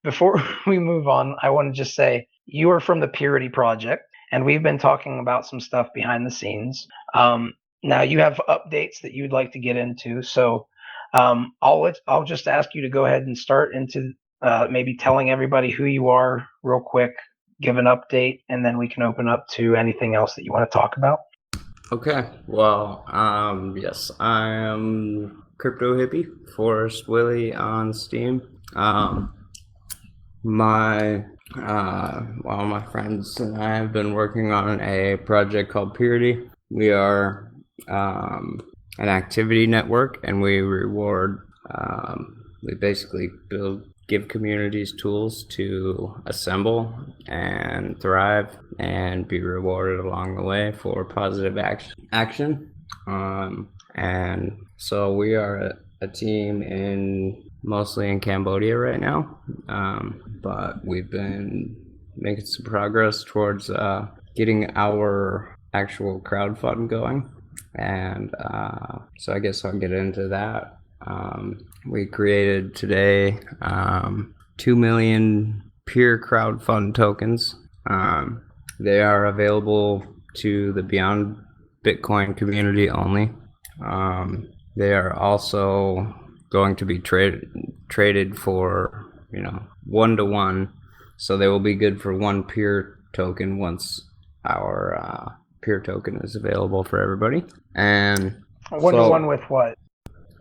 Before we move on, I want to just say you are from the Peerity project, and we've been talking about some stuff behind the scenes. Now you have updates that you'd like to get into, so I'll just ask you to go ahead and start into maybe telling everybody who you are real quick, give an update, and then we can open up to anything else that you want to talk about. Okay. Well, yes, I am Crypto Hippie, Forrest Willie on Steam. My friends and I have been working on a project called Peerty. We are an activity network, and we reward. We basically give communities tools to assemble and thrive and be rewarded along the way for positive action. And so we are a team mostly in Cambodia right now, but we've been making some progress towards getting our actual crowdfund going. And so I guess I'll get into that. We created today 2 million peer crowdfund tokens. They are available to the Beyond Bitcoin community only. They are also going to be traded for, 1-to-1. So they will be good for one peer token once our peer token is available for everybody. And 1-to-1 with what?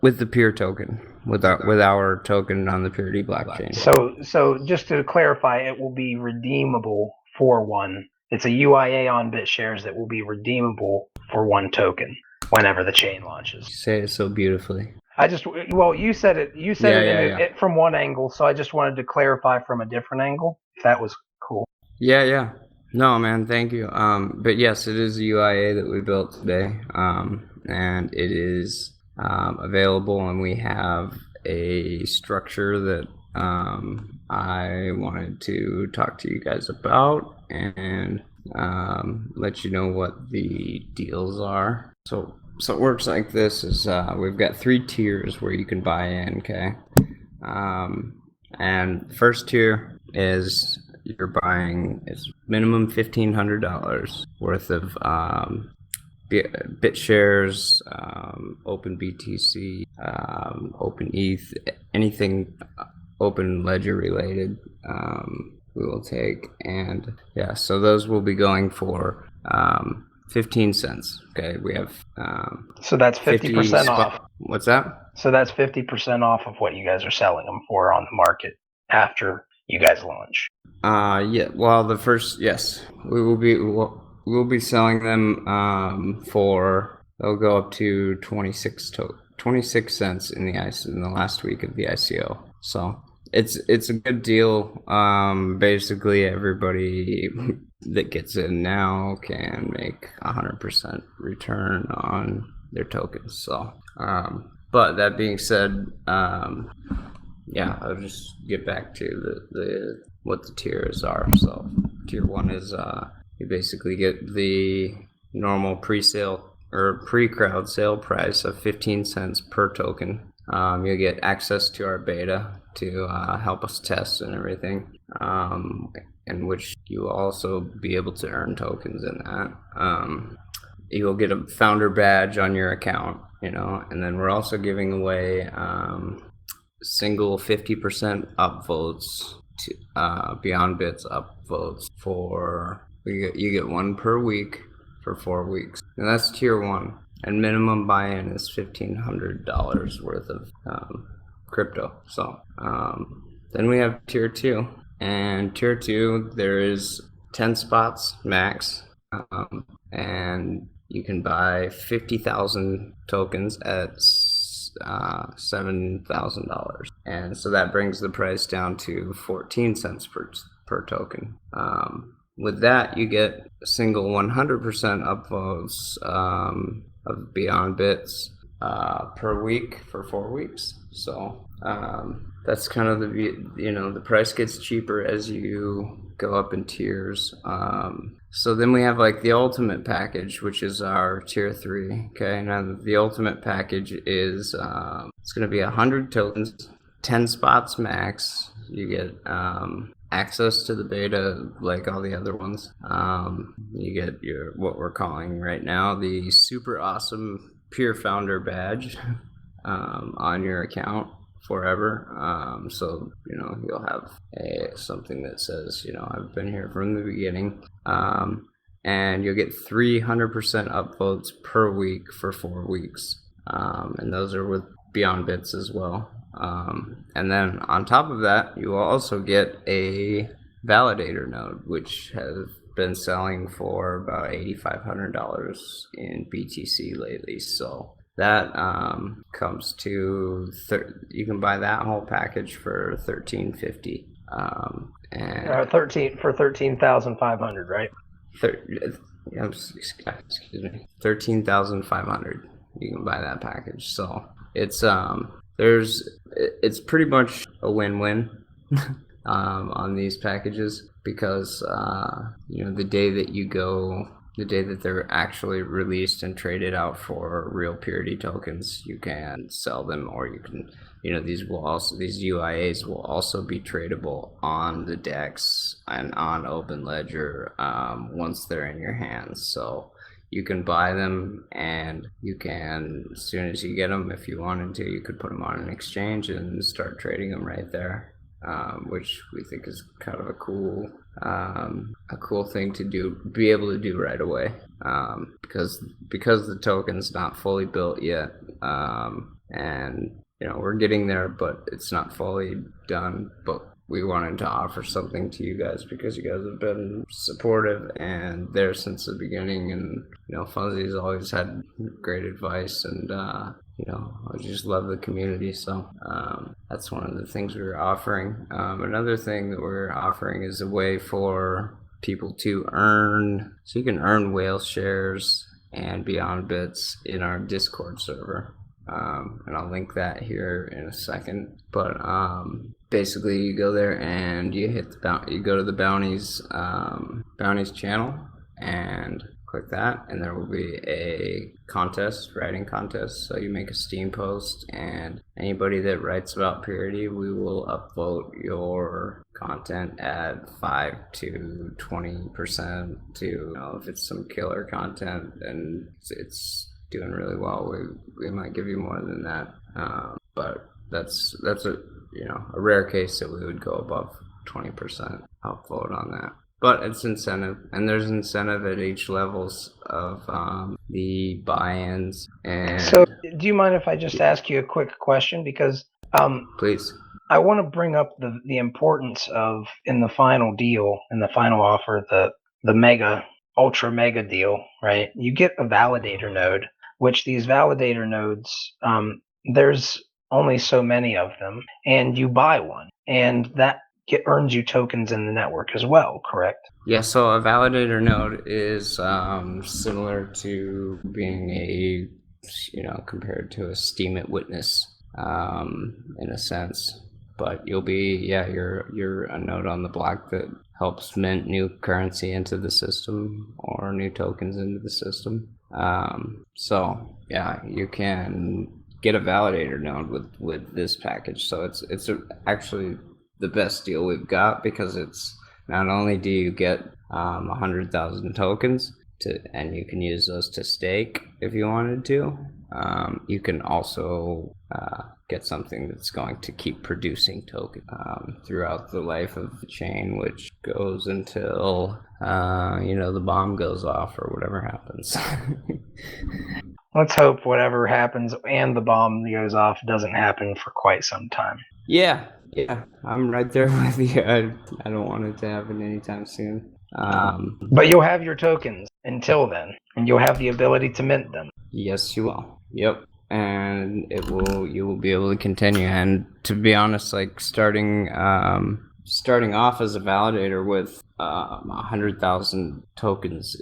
With the peer token, with our token on the Peerty blockchain. So just to clarify, it will be redeemable for one. It's a UIA on BitShares that will be redeemable for one token whenever the chain launches. You say it so beautifully. You said it from one angle, so I just wanted to clarify from a different angle, if that was cool. Yeah. No, man, thank you. But yes, it is a UIA that we built today, and it is available, and we have a structure that I wanted to talk to you guys about and let you know what the deals are. So it works like this: is we've got 3 tiers where you can buy in. Okay, and the first tier is you're buying it's minimum $1,500 worth of BitShares, OpenBTC, OpenETH, anything Open Ledger related, we will take. And yeah, so those will be going for 15 cents. Okay, we have so that's 50% off. What's that? So that's 50% off of what you guys are selling them for on the market after you guys launch. Yeah. Well, we'll be selling them for, they'll go up to 26 cents in the last week of the ICO. So it's a good deal. Basically everybody that gets in now can make 100% return on their tokens. So, but that being said, yeah, I'll just get back to the what the tiers are. So tier 1 is you basically get the normal pre-sale or pre-crowd sale price of 15 cents per token. You'll get access to our beta to help us test and everything, in which you will also be able to earn tokens in that. You'll get a founder badge on your account, and then we're also giving away single 50% upvotes to Beyond Bits upvotes for you get 1 per week for 4 weeks, and that's tier 1. And minimum buy-in is $1,500 worth of crypto. So then we have tier 2, and tier 2 there is 10 spots max, and you can buy 50,000 tokens at $7,000, and so that brings the price down to 14 cents per token. With that, you get a single 100% upvotes of Beyond Bits per week for 4 weeks. So that's kind of the price gets cheaper as you go up in tiers. So then we have like the ultimate package, which is our tier 3. Okay, now the ultimate package is it's going to be 100 tokens, 10 spots max. You get access to the beta like all the other ones. You get what we're calling right now the super awesome peer founder badge on your account forever. So you'll have something that says I've been here from the beginning, and you'll get 300% upvotes per week for 4 weeks, and those are with Beyond Bits as well. And then on top of that, you will also get a validator node, which has been selling for about $8,500 in BTC lately. So that comes to you can buy that whole package for $1,350. And 13,500, right? Excuse me, 13,500. You can buy that package. So it's it's pretty much a win-win on these packages, because the day that you go that they're actually released and traded out for real Peerty tokens, you can sell them, or you can, these UIAs will also be tradable on the DEX and on OpenLedger once they're in your hands. So you can buy them, and you can, as soon as you get them, if you wanted to, you could put them on an exchange and start trading them right there, which we think is kind of a cool thing to do, be able to do right away, because the token's not fully built yet, and we're getting there, but it's not fully done. But we wanted to offer something to you guys because you guys have been supportive and there since the beginning, and Fuzzy's always had great advice, and I just love the community. So that's one of the things we were offering. Another thing that we're offering is a way for people to earn, so you can earn WhaleShares and Beyond Bits in our Discord server. And I'll link that here in a second. But basically, you go there and you hit you go to the bounties channel and click that, and there will be a writing contest. So you make a Steam post, and anybody that writes about Peerity, we will upvote your content at 5 to 20% to, if it's some killer content and it's doing really well, we might give you more than that, but that's a rare case that we would go above 20% upvote on that. But it's incentive, and there's incentive at each levels of the buy-ins. And so, do you mind if I just ask you a quick question? Because please, I want to bring up the importance of, in the final deal, in the final offer, the mega, ultra mega deal, right? You get a validator node, which these validator nodes, there's only so many of them, and you buy one, and that earns you tokens in the network as well, correct? Yeah, so a validator node is similar to being a, compared to a Steam at Witness, in a sense. But you'll be, you're a node on the block that helps mint new currency into the system or new tokens into the system. So yeah, you can get a validator node with this package. So it's actually the best deal we've got, because it's not only do you get 100,000 tokens and you can use those to stake if you wanted to. You can also get something that's going to keep producing tokens throughout the life of the chain, which goes until the bomb goes off or whatever happens. Let's hope whatever happens and the bomb goes off doesn't happen for quite some time. Yeah, I'm right there with you. I don't want it to happen anytime soon. But you'll have your tokens until then, and you'll have the ability to mint them. Yes, you will. Yep. And you will be able to continue. And to be honest, like starting off as a validator with 100,000 tokens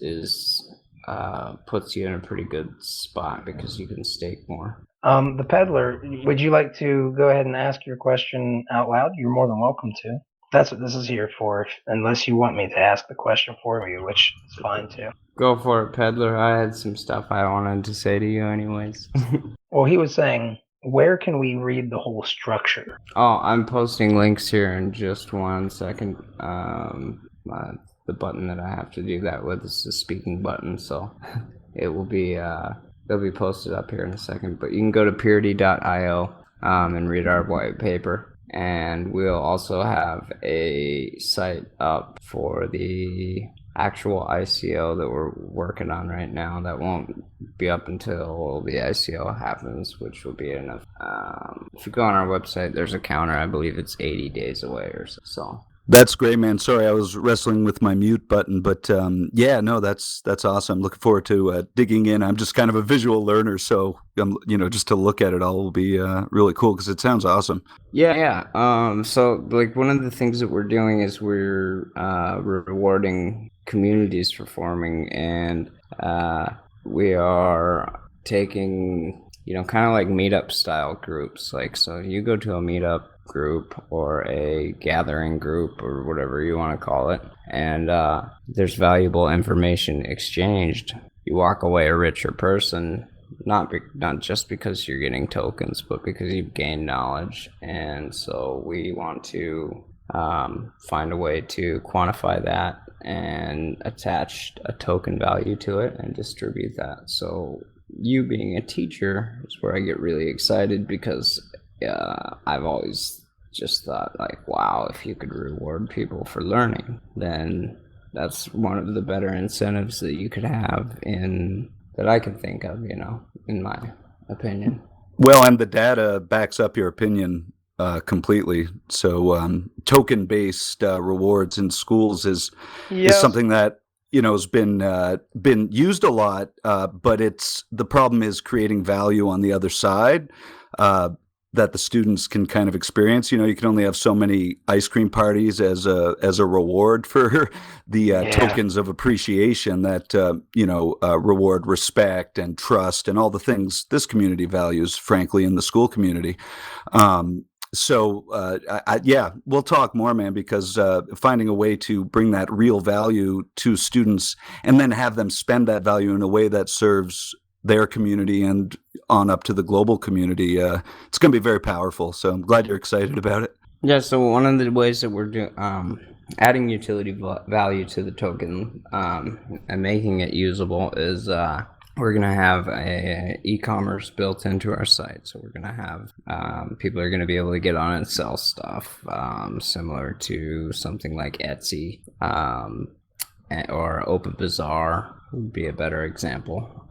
puts you in a pretty good spot, because you can stake more. The peddler, would you like to go ahead and ask your question out loud? You're more than welcome to. That's what this is here for, unless you want me to ask the question for you, which is fine too. Go for it, peddler. I had some stuff I wanted to say to you anyways. Well, he was saying, where can we read the whole structure? Oh, I'm posting links here in just 1 second. The button that I have to do that with is the speaking button, so it will be they'll be posted up here in a second. But you can go to peerty.io and read our white paper. And we'll also have a site up for the actual ICO that we're working on right now. That won't be up until the ICO happens, which will be enough. If you go on our website, there's a counter. I believe it's 80 days away or so. That's great, man. Sorry, I was wrestling with my mute button, but that's awesome. Looking forward to digging in. I'm just kind of a visual learner, so just to look at it all will be really cool, because it sounds awesome. Yeah. So like one of the things that we're doing is we're rewarding communities for forming, and we are taking kind of like meetup style groups. Like, so you go to a meetup group or a gathering group or whatever you want to call it, and there's valuable information exchanged, you walk away a richer person, not just because you're getting tokens, but because you've gained knowledge. And so we want to find a way to quantify that and attach a token value to it and distribute that. So you being a teacher is where I get really excited, because I've always just thought, like, wow, if you could reward people for learning, then that's one of the better incentives that you could have that I can think of, in my opinion. Well, and the data backs up your opinion completely. So token-based rewards in schools is something that has been used a lot, but the problem is creating value on the other side that the students can kind of experience. You can only have so many ice cream parties as a reward for the tokens of appreciation that reward respect and trust and all the things this community values, frankly, in the school community. So we'll talk more, man, because finding a way to bring that real value to students and then have them spend that value in a way that serves their community and on up to the global community, it's going to be very powerful. So I'm glad you're excited about it. Yeah, so one of the ways that we're doing adding utility value to the token and making it usable is we're going to have a e-commerce built into our site. So we're going to have people are going to be able to get on and sell stuff similar to something like Etsy or Open Bazaar would be a better example.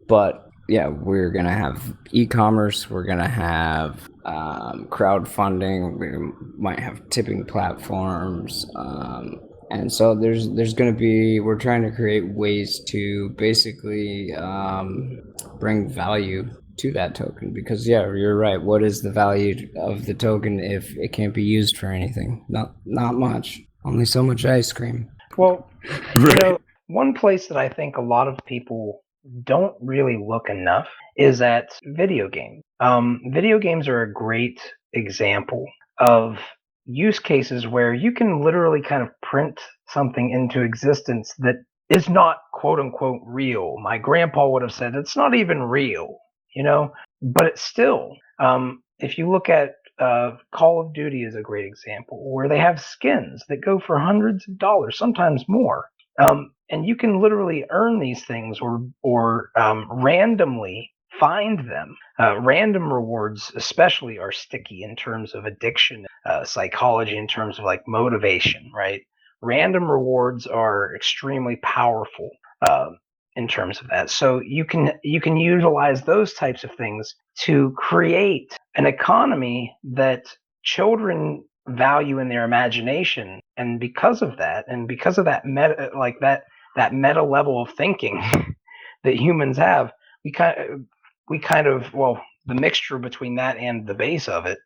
But yeah, we're going to have e-commerce. We're going to have crowdfunding. We might have tipping platforms. And so there's going to be, we're trying to create ways to basically bring value to that token, because you're right. What is the value of the token if it can't be used for anything? Not much. Only so much ice cream. Well, one place that I think a lot of people don't really look enough is at video games. Video games are a great example of use cases where you can literally kind of print something into existence that is not quote unquote real. My grandpa would have said it's not even real, but it's still, if you look at Call of Duty is a great example where they have skins that go for hundreds of dollars, sometimes more. And you can literally earn these things or randomly find them. Random rewards especially are sticky in terms of addiction, psychology, in terms of like motivation, right? Random rewards are extremely powerful in terms of that. So you can utilize those types of things to create an economy that children value in their imagination, and because of that meta level of thinking that humans have, we kind of the mixture between that and the base of it,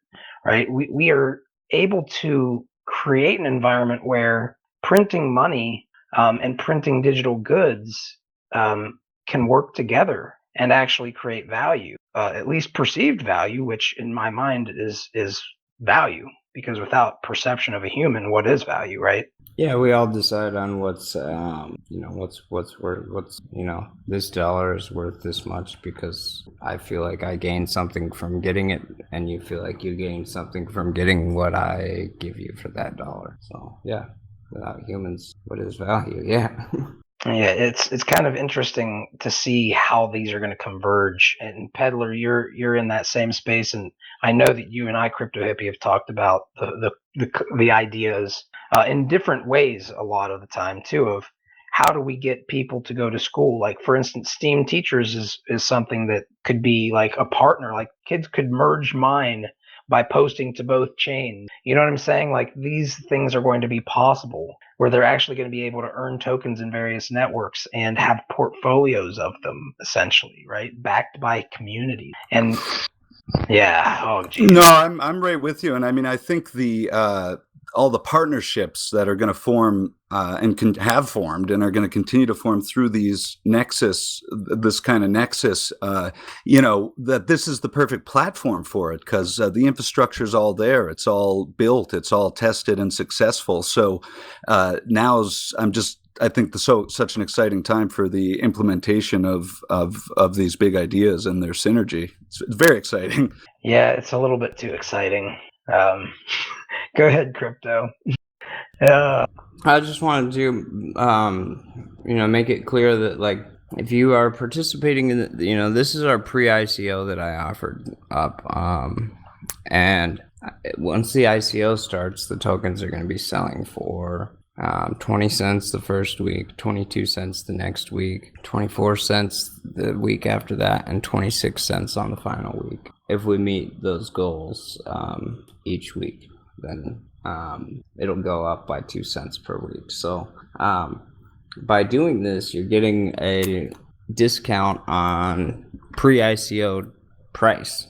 right? We are able to create an environment where printing money and printing digital goods can work together and actually create value, at least perceived value, which in my mind is value, because without perception of a human, what is value, right? Yeah, we all decide on what's worth, this dollar is worth this much because I feel like I gained something from getting it, and you feel like you gained something from getting what I give you for that dollar. So yeah, without humans, what is value? Yeah. Yeah, it's kind of interesting to see how these are going to converge. And Peddler, you're in that same space, and I know that you and I, Crypto Hippie, have talked about the ideas in different ways a lot of the time too, of how do we get people to go to school. Like, for instance, STEAM teachers is something that could be like a partner. Like, kids could merge mine by posting to both chains. You know what I'm saying? Like, these things are going to be possible where they're actually going to be able to earn tokens in various networks and have portfolios of them, essentially, right? Backed by community. And yeah, oh geez. No, I'm right with you. And I mean, I think all the partnerships that are going to form and have formed and are going to continue to form through these this kind of nexus, that this is the perfect platform for it, because the infrastructure is all there. It's all built. It's all tested and successful. So I think such an exciting time for the implementation of these big ideas and their synergy. It's very exciting. Yeah, it's a little bit too exciting. Go ahead, Crypto. I just wanted to, make it clear that, like, if you are participating in, this is our pre-ICO that I offered up, and once the ICO starts, the tokens are going to be selling for 20 cents the first week, 22 cents the next week, 24 cents the week after that, and 26 cents on the final week. If we meet those goals each week, then it'll go up by 2 cents per week. So by doing this, you're getting a discount on pre-ICO price.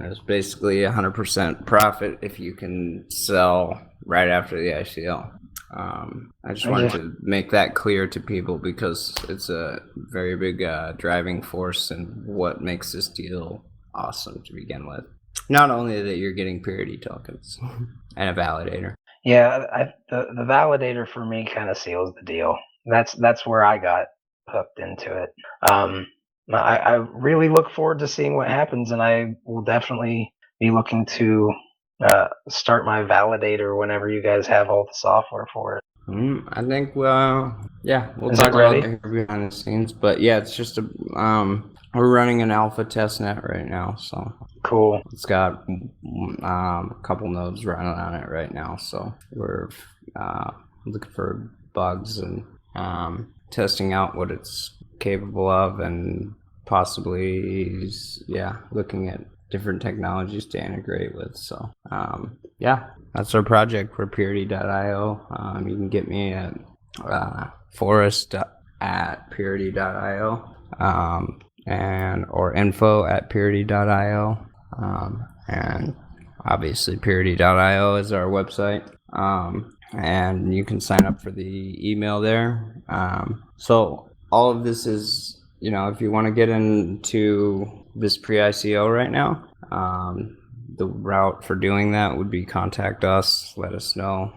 It's basically 100% profit if you can sell right after the ICO. I just wanted to make that clear to people, because it's a very big driving force in what makes this deal awesome to begin with. Not only that you're getting Peerity tokens and a validator. Yeah, the validator for me kind of seals the deal. That's where I got hooked into it. I really look forward to seeing what happens, and I will definitely be looking to start my validator whenever you guys have all the software for it. I think, we'll talk about it behind the scenes, but yeah, it's just we're running an alpha test net right now, so cool. It's got a couple nodes running on it right now, so we're looking for bugs and testing out what it's capable of, and possibly looking at different technologies to integrate with. So that's our project for Peerty.io. You can get me at forest@peerty.io or info@peerty.io, and obviously Peerty.io is our website, and you can sign up for the email there. So all of this is, if you want to get into this pre-ICO right now, the route for doing that would be contact us, let us know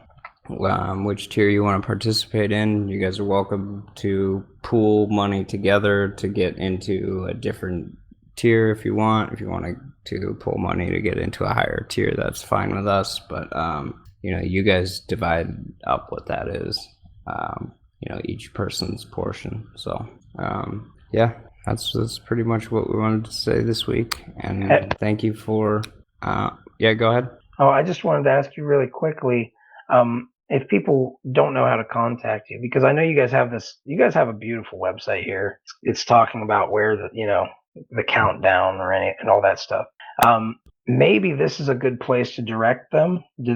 which tier you want to participate in. You guys are welcome to pool money together to get into a different tier if you want. If you want to pool money to get into a higher tier, that's fine with us. But you guys divide up what that is. Each person's portion. So that's pretty much what we wanted to say this week. And thank you for. Go ahead. Oh, I just wanted to ask you really quickly. If people don't know how to contact you, because I know you guys have a beautiful website here. It's talking about where the countdown and all that stuff. Maybe this is a good place to direct them. Do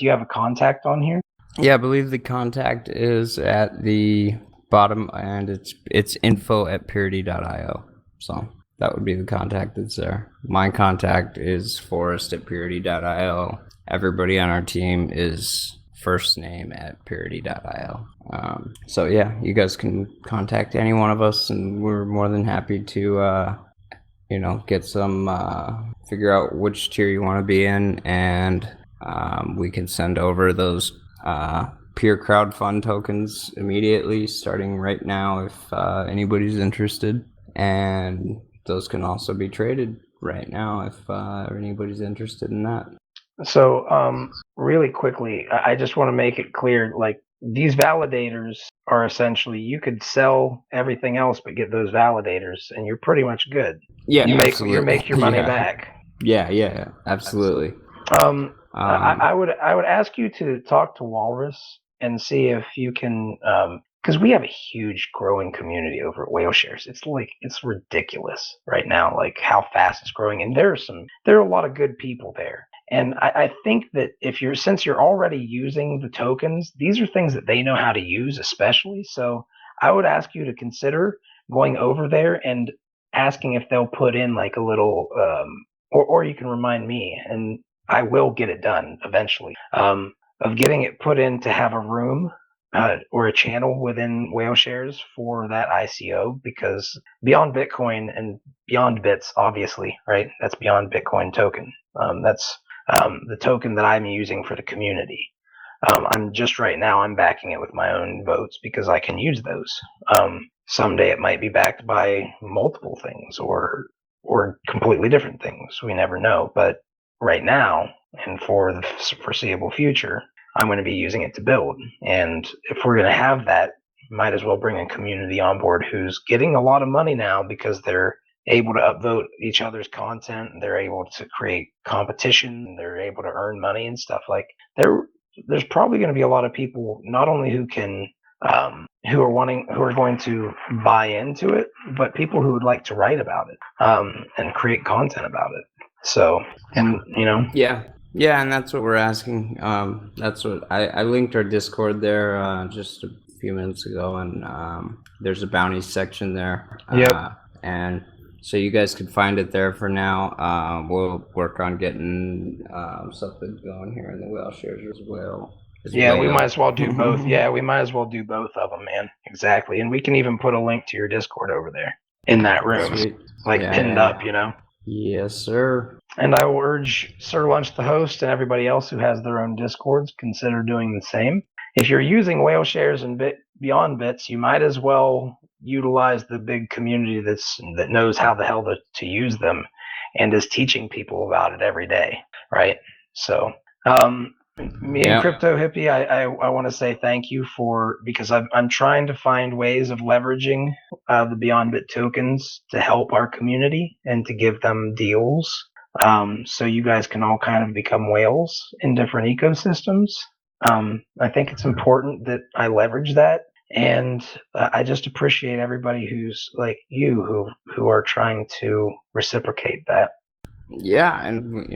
you have a contact on here? Yeah, I believe the contact is at the bottom, and it's info@peerty.io. So that would be the contact that's there. My contact is forest@peerty.io. Everybody on our team is first name at Peerty.io. So you guys can contact any one of us, and we're more than happy to get some figure out which tier you want to be in, and we can send over those peer crowdfund tokens immediately, starting right now, if anybody's interested, and those can also be traded right now if anybody's interested in that. So, really quickly, I just want to make it clear, like, these validators are essentially, you could sell everything else but get those validators, and you're pretty much good. Yeah, you make your money back. Yeah, absolutely. I would ask you to talk to Walrus and see if you can, because we have a huge growing community over at WhaleShares. It's ridiculous right now, like how fast it's growing, and there are a lot of good people there. And I think that since you're already using the tokens, these are things that they know how to use, especially. So I would ask you to consider going over there and asking if they'll put in like a little, or you can remind me, and I will get it done eventually. Of getting it put in to have a room or a channel within WhaleShares for that ICO, because Beyond Bitcoin and Beyond Bits, obviously, right? That's Beyond Bitcoin token. That's the token that I'm using for the community. I'm just right now, I'm backing it with my own votes because I can use those. Someday it might be backed by multiple things or completely different things. We never know. But right now, and for the foreseeable future, I'm going to be using it to build. And if we're going to have that, might as well bring a community on board who's getting a lot of money now because they're able to upvote each other's content. They're able to create competition. They're able to earn money and stuff. Like there's probably going to be a lot of people not only who can who are going to buy into it, but people who would like to write about it and create content about it. So, and yeah, and that's what we're asking. That's what I linked our Discord there just a few minutes ago, and there's a bounty section there. And so you guys can find it there for now. We'll work on getting something going here in the WhaleShares as well. We might as well do both. Yeah, we might as well do both of them, man. Exactly. And we can even put a link to your Discord over there in that room, pinned up, Yes, sir. And I will urge Sir Lunch, the host, and everybody else who has their own Discords, consider doing the same. If you're using WhaleShares and Beyond Bits, you might as well utilize the big community that knows how the hell to use them and is teaching people about it every day, right? So, me and Crypto Hippie, I want to say thank you because I'm trying to find ways of leveraging the Beyond Bit tokens to help our community and to give them deals, so you guys can all kind of become whales in different ecosystems. I think it's important that I leverage that, and I just appreciate everybody who's like you who are trying to reciprocate that. Yeah, and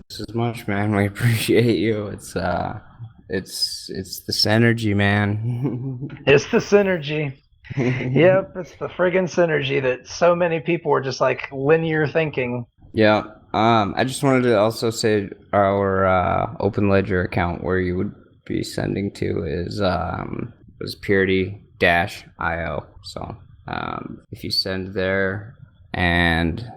just as much, man. We appreciate you. It's the synergy, man. It's the synergy. Yep, it's the friggin' synergy that so many people are just like linear thinking. Yeah. I just wanted to also say our Open Ledger account where you would be sending to is Peerty-IO. So if you send there and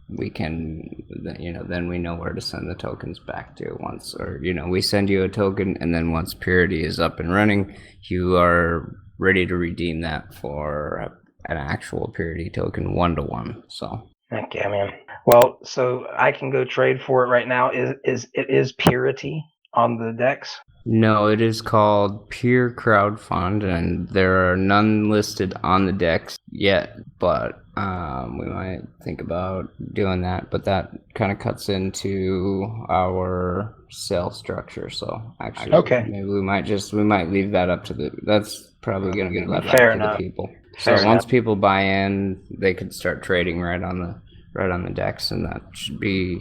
we can, then we know where to send the tokens back to once, or we send you a token, and then once Peerity is up and running, you are ready to redeem that for an actual Peerity token 1-to-1. So heck yeah, man. Well, so I can go trade for it right now. Is Peerity on the DEX? No, it is called Peer Crowdfund, and there are none listed on the DEX yet, but we might think about doing that, but that kind of cuts into our sale structure. So actually, maybe we might leave that up to that's probably going to be left up to the people. So once people buy in, they could start trading right on the DEX, and that should be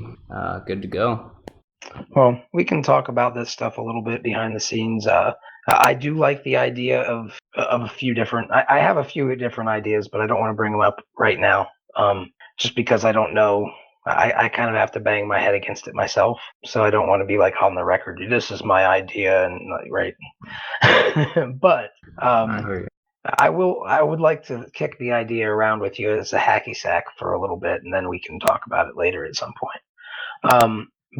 good to go. Well, we can talk about this stuff a little bit behind the scenes. I do like the idea of a few different. I have a few different ideas, but I don't want to bring them up right now. Just because I don't know. I kind of have to bang my head against it myself, so I don't want to be like on the record. This is my idea, and right. But I would like to kick the idea around with you as a hacky sack for a little bit, and then we can talk about it later at some point.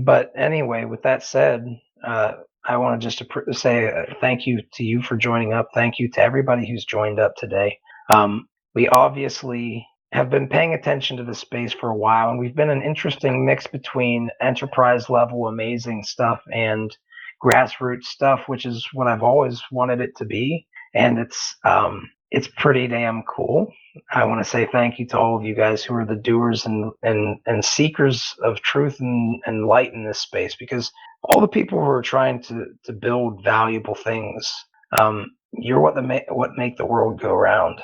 But anyway, with that said, I want to just say thank you to you for joining up. Thank you to everybody who's joined up today. We obviously have been paying attention to the space for a while, and we've been an interesting mix between enterprise level amazing stuff and grassroots stuff, which is what I've always wanted it to be. And it's pretty damn cool. I want to say thank you to all of you guys who are the doers and seekers of truth and light in this space, because all the people who are trying to build valuable things, you're what make the world go round.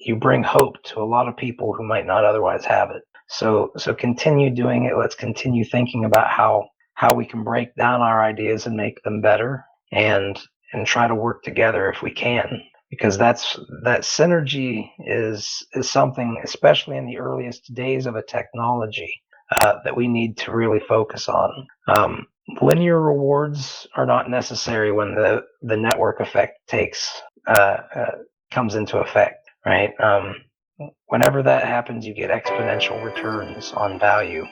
You bring hope to a lot of people who might not otherwise have it. So continue doing it. Let's continue thinking about how we can break down our ideas and make them better, and try to work together if we can. Because that synergy is something, especially in the earliest days of a technology, that we need to really focus on. Linear rewards are not necessary when the network effect comes into effect, right? Whenever that happens, you get exponential returns on value.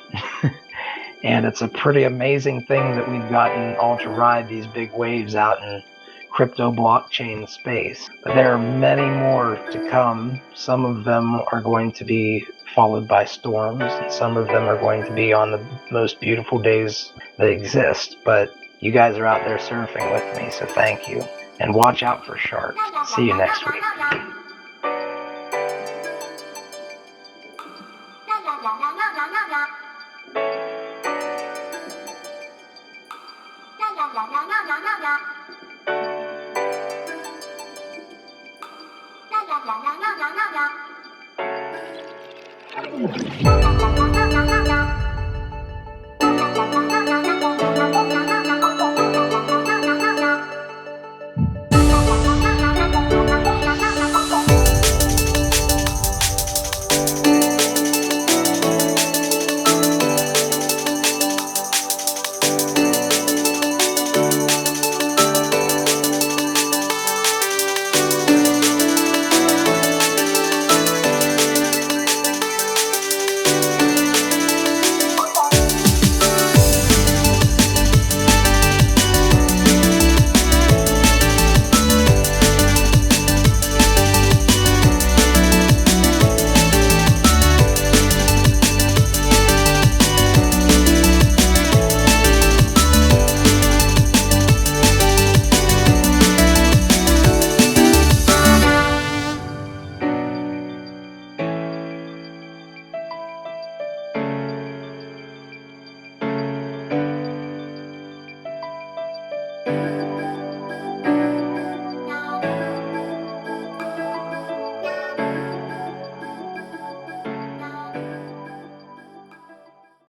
And it's a pretty amazing thing that we've gotten all to ride these big waves out in crypto blockchain space. But there are many more to come. Some of them are going to be followed by storms, and some of them are going to be on the most beautiful days that exist. But you guys are out there surfing with me, so thank you. And watch out for sharks. See you next week.